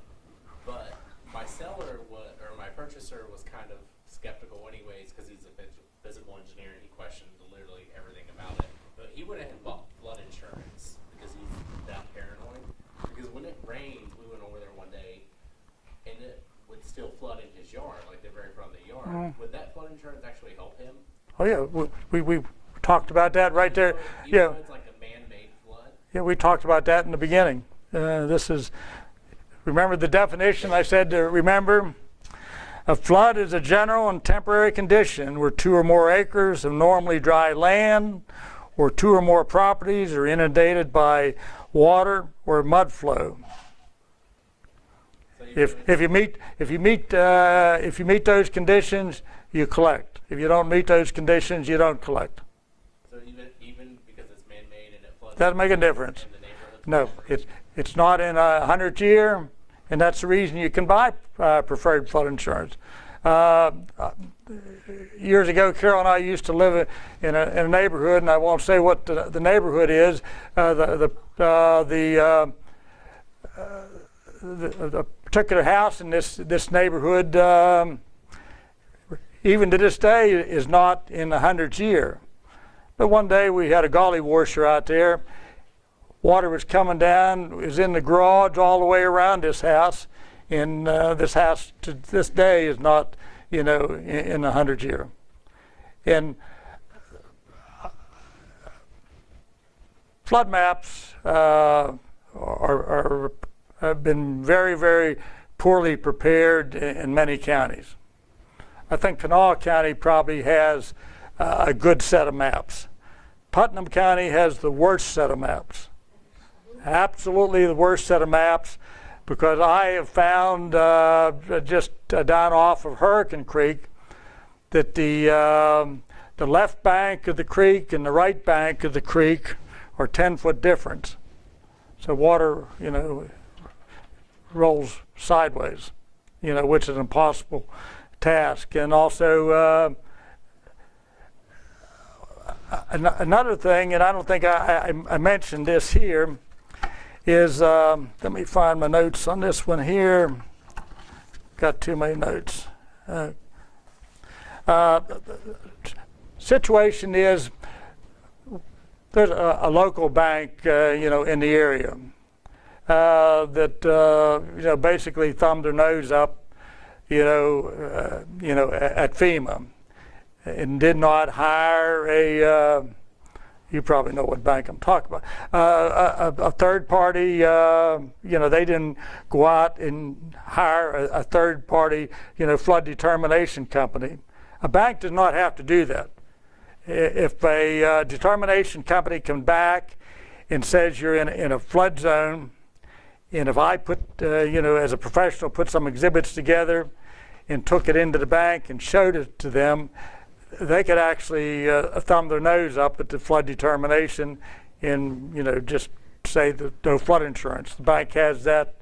But my seller or my purchaser was kind of skeptical anyways, because he's a physical engineer and he questioned literally everything about it. But he went ahead and bought flood insurance because he's that paranoid. Because when it rained, we went over there one day and it would still flood in his yard, like the very front of the yard. Would that flood insurance actually help him? Oh yeah, we talked about that right there. Even though it's like a man-made flood? Yeah, we talked about that in the beginning. This is remember the definition I said to remember? A flood is a general and temporary condition where 2 or more acres of normally dry land or 2 or more properties are inundated by water or mud flow. If you meet those conditions, you collect. If you don't meet those conditions, you don't collect. So even because it's man-made and it floods, Doesn't make a difference. in the neighborhood? No, it's not in a 100th year, and that's the reason you can buy preferred flood insurance. Years ago, Carol and I used to live in a neighborhood, and I won't say what the neighborhood is. The particular house in this neighborhood, even to this day, is not in the 100th year. But one day we had a gully washer out there. Water was coming down, it was in the garage all the way around this house. And this house to this day is not, in the 100th year. And flood maps have been very, very poorly prepared in many counties. I think Kanawha County probably has a good set of maps. Putnam County has the worst set of maps. Absolutely the worst set of maps, because I have found just down off of Hurricane Creek that the left bank of the creek and the right bank of the creek are 10-foot difference. So water, rolls sideways, which is an impossible task. And also another thing, and I don't think I mentioned this here, is, let me find my notes on this one here. Got too many notes. Situation is, there's a local bank, in the area that, basically thumbed their nose up, at FEMA, and did not hire a you probably know what bank I'm talking about. A third party, they didn't go out and hire a third party, flood determination company. A bank does not have to do that. If a determination company comes back and says you're in a flood zone, and if I put, as a professional, put some exhibits together and took it into the bank and showed it to them, they could actually thumb their nose up at the flood determination and, just say that no flood insurance. The bank has that,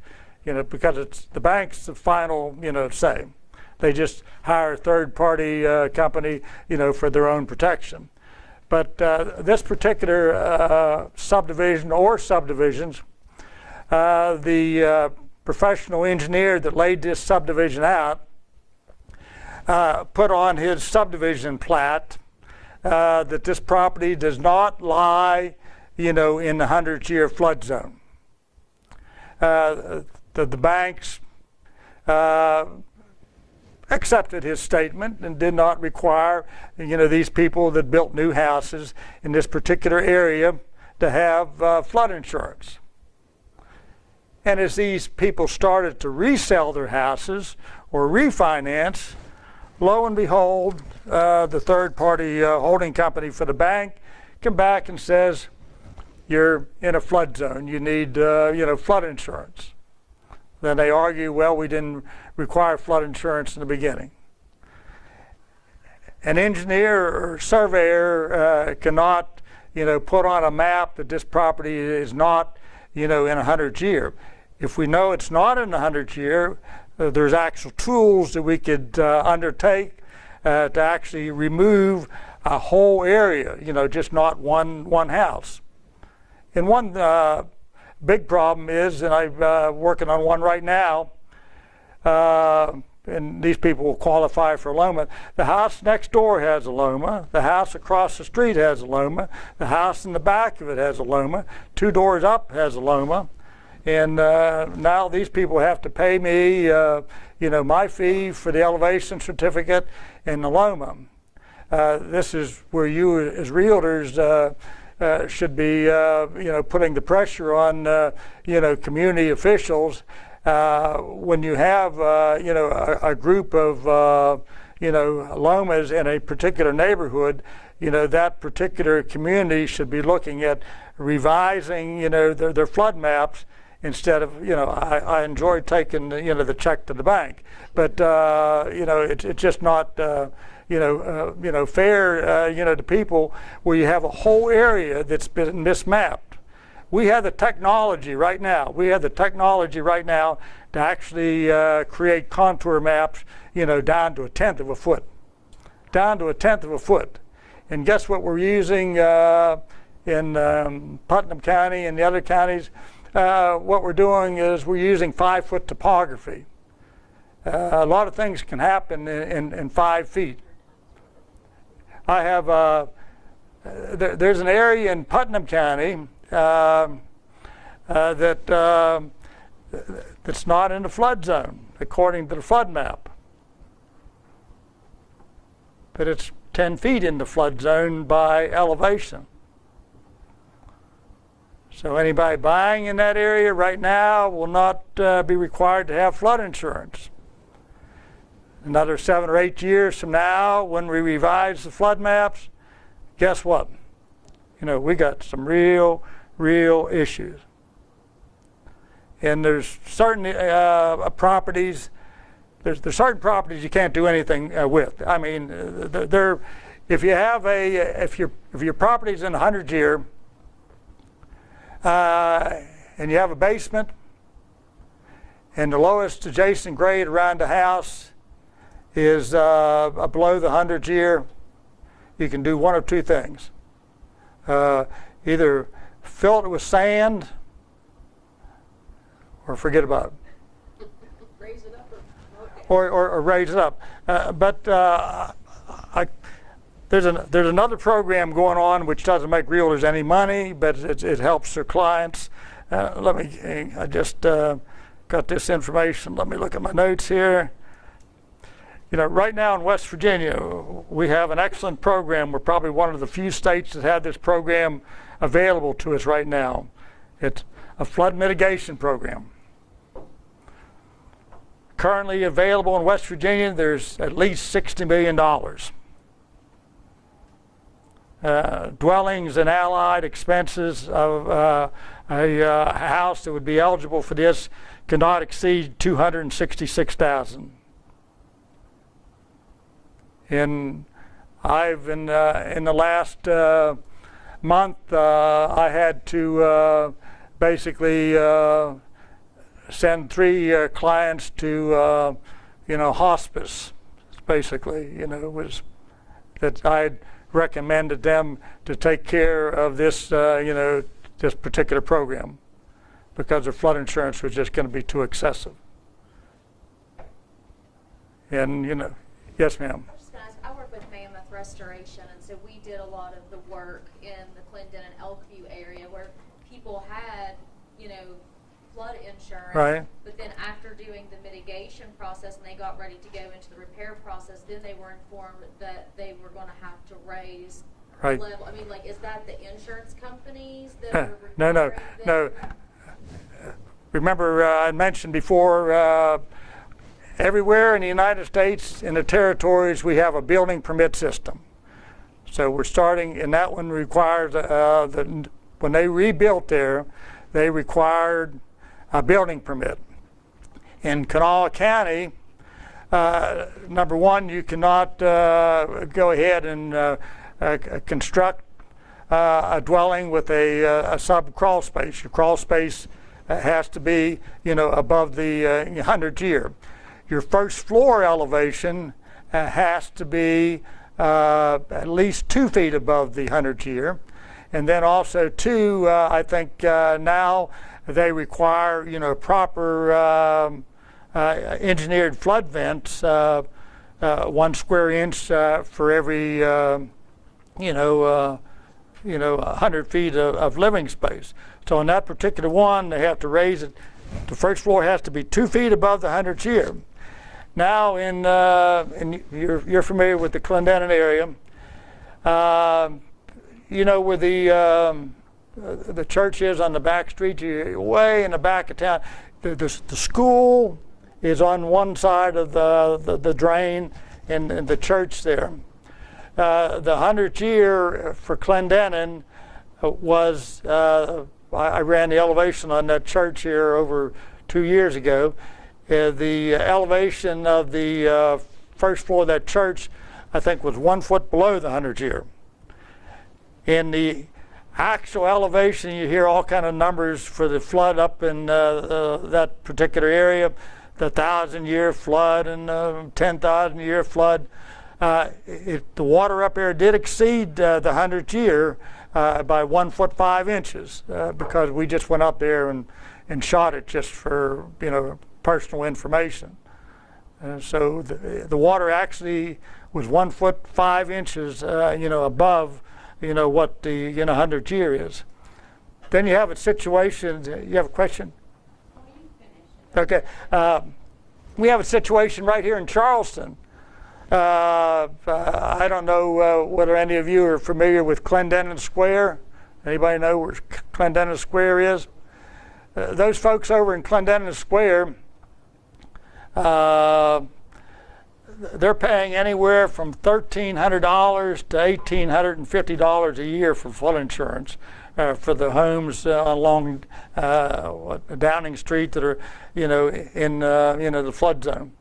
because it's the bank's the final, say. They just hire a third-party company, for their own protection. But this particular subdivision or subdivisions, the professional engineer that laid this subdivision out put on his subdivision plat that this property does not lie, in the 100th year flood zone. The banks accepted his statement and did not require, these people that built new houses in this particular area to have flood insurance. And as these people started to resell their houses or refinance, lo and behold, the third-party holding company for the bank come back and says, you're in a flood zone. You need, flood insurance. Then they argue, well, we didn't require flood insurance in the beginning. An engineer or surveyor cannot, put on a map that this property is not, in a 100th year. If we know it's not in the 100th year, there's actual tools that we could undertake to actually remove a whole area, just not one house. And one big problem is, and I'm working on one right now, and these people will qualify for LOMA. The house next door has a LOMA. The house across the street has a LOMA. The house in the back of it has a LOMA. 2 doors up has a LOMA. And now these people have to pay me, my fee for the elevation certificate and the LOMA. This is where you, as realtors, should be, putting the pressure on, community officials when you have a group of lomas in a particular neighborhood, that particular community should be looking at revising their flood maps instead of I enjoy taking the check to the bank, but it's just not fair to people where you have a whole area that's been mismapped. We have the technology right now. To actually create contour maps, down to 1/10 of a foot. And guess what we're using in Putnam County and the other counties? What we're doing is we're using 5-foot topography. A lot of things can happen in 5 feet. I have there's an area in Putnam County that's not in the flood zone according to the flood map, but it's 10 feet in the flood zone by elevation. So anybody buying in that area right now will not be required to have flood insurance. Another 7 or 8 years from now, when we revise the flood maps, guess what? We got some real issues. And there's certain properties. There's certain properties you can't do anything with. I mean, if your property's in a 100-year and you have a basement and the lowest adjacent grade around the house is below the 100-year, you can do one of two things: either fill it with sand or forget about it. Raise it up or raise it up. There's another program going on which doesn't make realtors any money, but it helps their clients. I just got this information. Let me look at my notes here. Right now in West Virginia, we have an excellent program. We're probably one of the few states that have this program available to us right now. It's a flood mitigation program. Currently available in West Virginia, there's at least $60 million. Dwellings and allied expenses of a house that would be eligible for this cannot exceed $266,000. And I've in the last month I had to basically send 3 clients to hospice. Basically, was that I'd recommended them to take care of this this particular program because their flood insurance was just going to be too excessive. And yes, ma'am. I work with Mammoth Restoration, and so we did a lot of the work in the Clinton and Elkview area where people had, flood insurance. Right. But then after doing the mitigation process and they got ready to go into the repair process, then they were informed that they were going to have to raise Right. level. I mean, is that the insurance companies that are No. Remember, I mentioned before, everywhere in the United States, in the territories, we have a building permit system. So we're starting, and that one requires, when they rebuilt there, they required a building permit. In Kanawha County, number one, you cannot go ahead and construct a dwelling with a sub-crawl space. Your crawl space has to be, above the 100-year. Your first floor elevation has to be at least 2 feet above the 100-year. And then also, I think now they require, proper engineered flood vents, 1 square inch for every, 100 feet of living space. So on that particular one, they have to raise it. The first floor has to be 2 feet above the 100-year. Now, you're familiar with the Clendenin area. Where the the church is on the back street. You're way in the back of town. The school is on one side of the drain, and the church there. The 100th year for Clendenin was, I ran the elevation on that church here over 2 years ago. The elevation of the first floor of that church, I think, was 1 foot below the 100th year. In the actual elevation, you hear all kind of numbers for the flood up in that particular area, the 1,000-year flood and 10,000-year flood. The water up there did exceed the 100th year by 1 foot 5 inches because we just went up there and shot it just for personal information. So the water actually was 1 foot 5 inches above what the 100th year is. Then you have a situation. You have a question? Okay. We have a situation right here in Charleston. I don't know whether any of you are familiar with Clendenin Square. Anybody know where Clendenin Square is? Those folks over in Clendenin Square, they're paying anywhere from $1,300 to $1,850 a year for flood insurance for the homes along Downing Street that are, in the flood zone.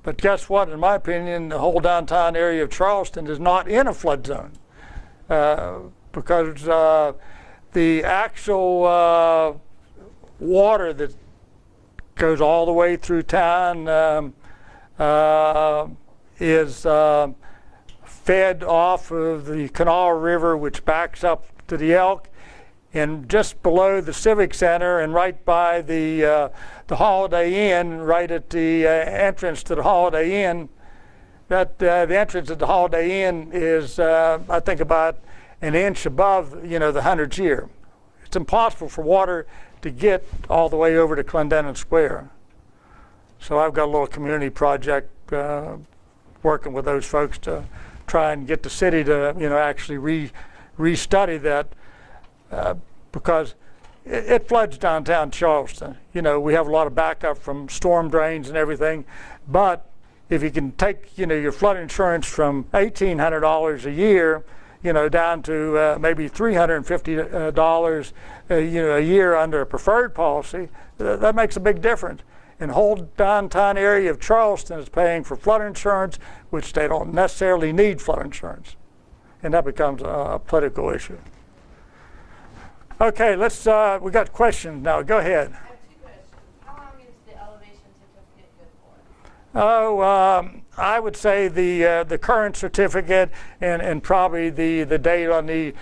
But guess what? In my opinion, the whole downtown area of Charleston is not in a flood zone because the actual water that goes all the way through town is fed off of the Canal River, which backs up to the Elk, and just below the Civic Center and right by the Holiday Inn, right at the entrance to the Holiday Inn. The entrance to the Holiday Inn is, I think, about an inch above, the 100th year. It's impossible for water to get all the way over to Clendenin Square. So I've got a little community project working with those folks to try and get the city to, actually restudy that because it floods downtown Charleston. We have a lot of backup from storm drains and everything, but if you can take, your flood insurance from $1,800 a year, down to maybe $350 a year under a preferred policy, that makes a big difference. And the whole downtown area of Charleston is paying for flood insurance, which they don't necessarily need flood insurance. And that becomes a political issue. Okay, we got questions now. Go ahead. I have 2 questions. How long is the elevation certificate good for? Oh, I would say the current certificate and probably the date on the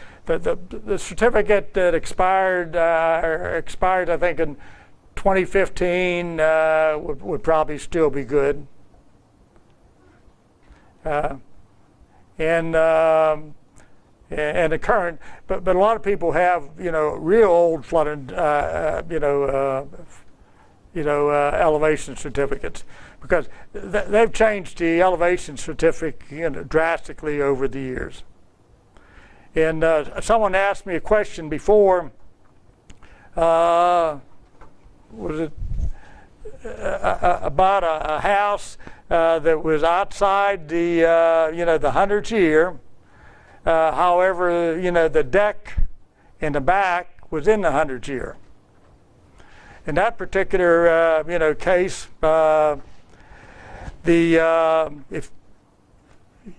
certificate that expired, I think, in 2015 would probably still be good. And the current, but a lot of people have real old flooded elevation certificates because they've changed the elevation certificate drastically over the years. And someone asked me a question before. Was it about a house that was outside the the 100th year? However, the deck in the back was in the 100th year. In that particular case, if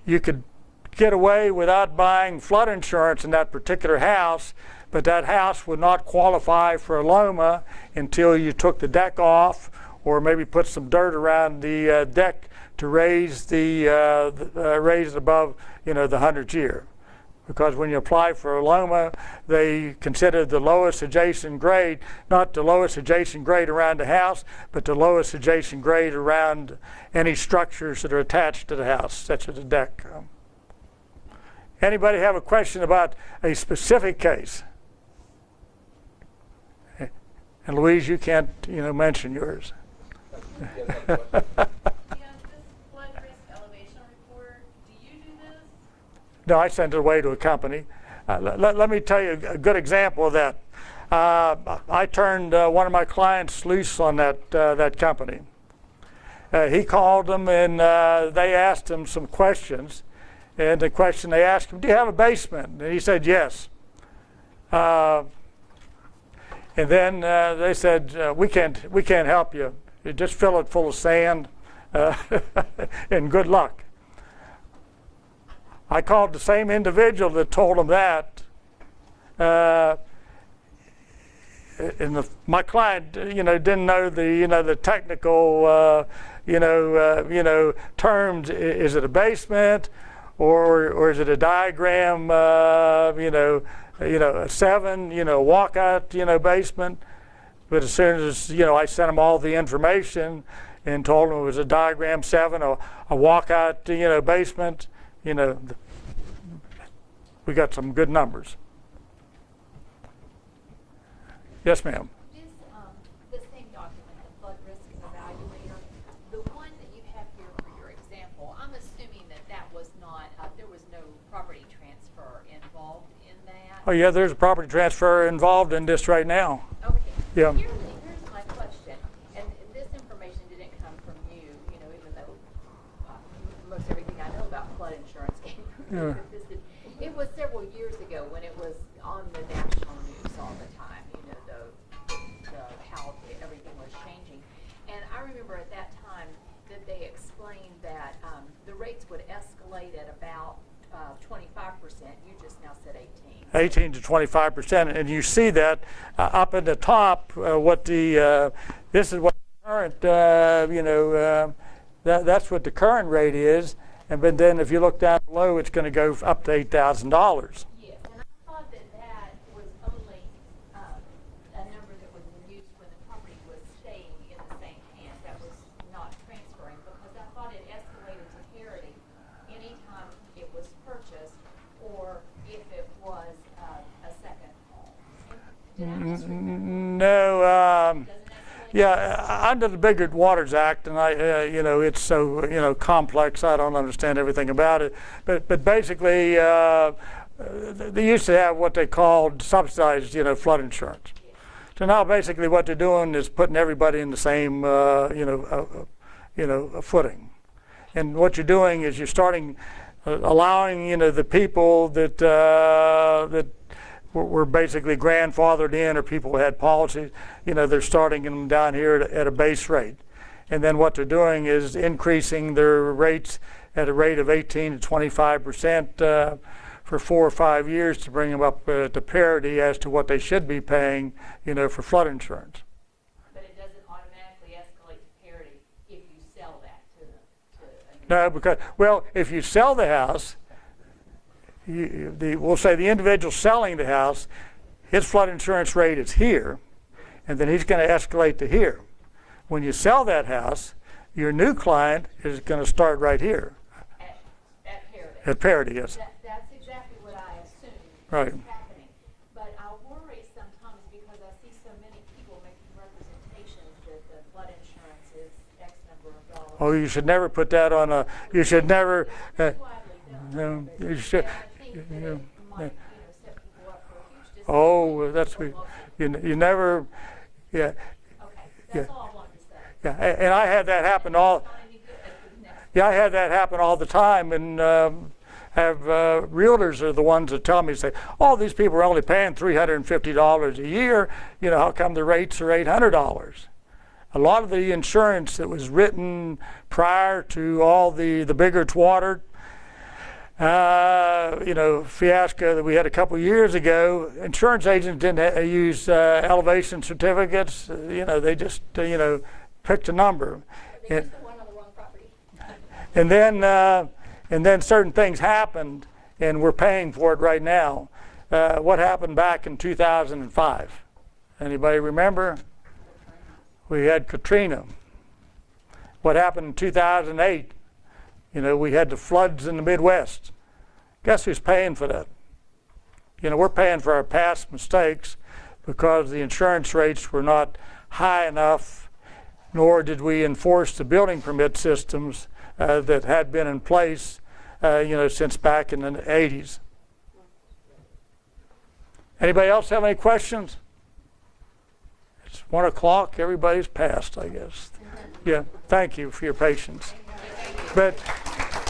you could get away without buying flood insurance in that particular house, but that house would not qualify for a LOMA until you took the deck off or maybe put some dirt around the deck to raise raise it above the 100th year. Because when you apply for a LOMA, they consider the lowest adjacent grade, not the lowest adjacent grade around the house, but the lowest adjacent grade around any structures that are attached to the house, such as a deck. Anybody have a question about a specific case? And Louise, you can't, mention yours. Yeah, this flood risk elevation report, do you do this? No, I send it away to a company. Let me tell you a good example of that. I turned one of my clients loose on that company. He called them and they asked him some questions. And the question they asked him, do you have a basement? And he said, yes. And then they said, we can't help you. You just fill it full of sand and good luck. I called the same individual that told him that. And my client, didn't know the technical, terms. Is it a basement, or is it a diagram? A 7, walkout, basement. But as soon as I sent him all the information and told him it was a diagram 7, a walkout, basement. We got some good numbers. Yes, ma'am. This same document, the flood risk evaluator, the one that you have here for your example, I'm assuming that was not, there was no property transfer involved in that. Oh yeah, there's a property transfer involved in this right now. Okay. Yeah. Here's my question, and this information didn't come from you, even though most everything I know about flood insurance came from you. Yeah. It was several years ago when it was on the national news all the time, how everything was changing. And I remember at that time that they explained that the rates would escalate at about 25%. You just now said 18. 18 to 25%, and you see that up at the top. This is what the current, that's what the current rate is. But then if you look down below, it's going to go up to $8,000. Yes, and I thought that was only a number that was used when the property was staying in the same hands. That was not transferring, because I thought it escalated to parity anytime it was purchased or if it was a second home. Did I misread that? No. Doesn't escalate? Yeah, under the Bigger Waters Act, and it's so complex. I don't understand everything about it. But basically, they used to have what they called subsidized, flood insurance. So now basically what they're doing is putting everybody in the same, footing. And what you're doing is you're starting allowing, the people that were basically grandfathered in, or people who had policies, they're starting them down here at a base rate. And then what they're doing is increasing their rates at a rate of 18 to 25% for 4 or 5 years to bring them up to parity as to what they should be paying, for flood insurance. But it doesn't automatically escalate to parity if you sell that to them. No, because, if you sell the house, we'll say the individual selling the house, his flood insurance rate is here, and then he's going to escalate to here. When you sell that house, your new client is going to start right here. At parity. At parity, yes. That's exactly what I assumed Right. was happening. But I worry sometimes because I see so many people making representations that the flood insurance is X number of dollars. Oh, you should never put that on a. You should never. It's widely done. No, you should. And I think that it might, set people up for a huge Oh, that's you never. Yeah, Okay, that's yeah. all I wanted to say. yeah. And I had that happen all. Not any good at the next. Yeah, I had that happen all the time, and have realtors are the ones that tell me, say, "Oh, these people are only paying $350 a year. How come the rates are $800?" A lot of the insurance that was written prior to all the Bigger Water, fiasco that we had a couple of years ago, insurance agents didn't use elevation certificates. They just picked a number. They just put one on the wrong property. And then certain things happened, and we're paying for it right now. What happened back in 2005? Anybody remember? We had Katrina. What happened in 2008? We had the floods in the Midwest. Guess who's paying for that? We're paying for our past mistakes because the insurance rates were not high enough, nor did we enforce the building permit systems that had been in place, since back in the 80s. Anybody else have any questions? It's 1 o'clock. Everybody's passed, I guess. Yeah, thank you for your patience. But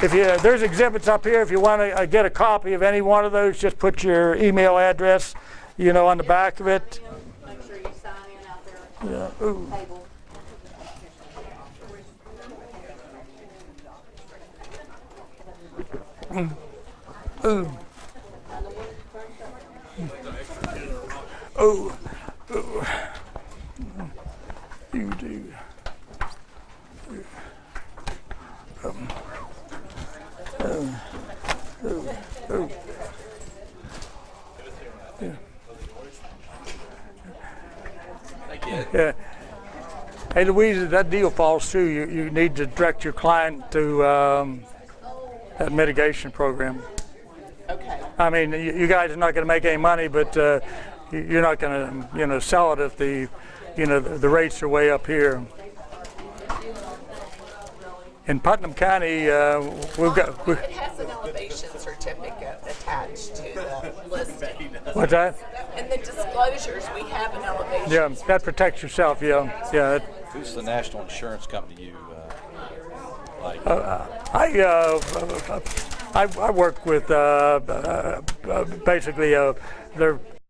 if you, there's exhibits up here. If you want to get a copy of any one of those, just put your email address, on the back of it. Make sure you sign in out there Yeah. at the Ooh. table. Ooh. Oh, oh. You do. Oh. Yeah. Hey, Louise, if that deal falls through, you need to direct your client to that mitigation program. Okay. I mean, you guys are not going to make any money, but you're not going to, sell it if the, the rates are way up here. In Putnam County, we've got. It has an elevation certificate attached to the listing. What's that? In the disclosures, we have an elevation. Yeah, that protects yourself. Yeah. Who's the national insurance company you like? I work with basically they're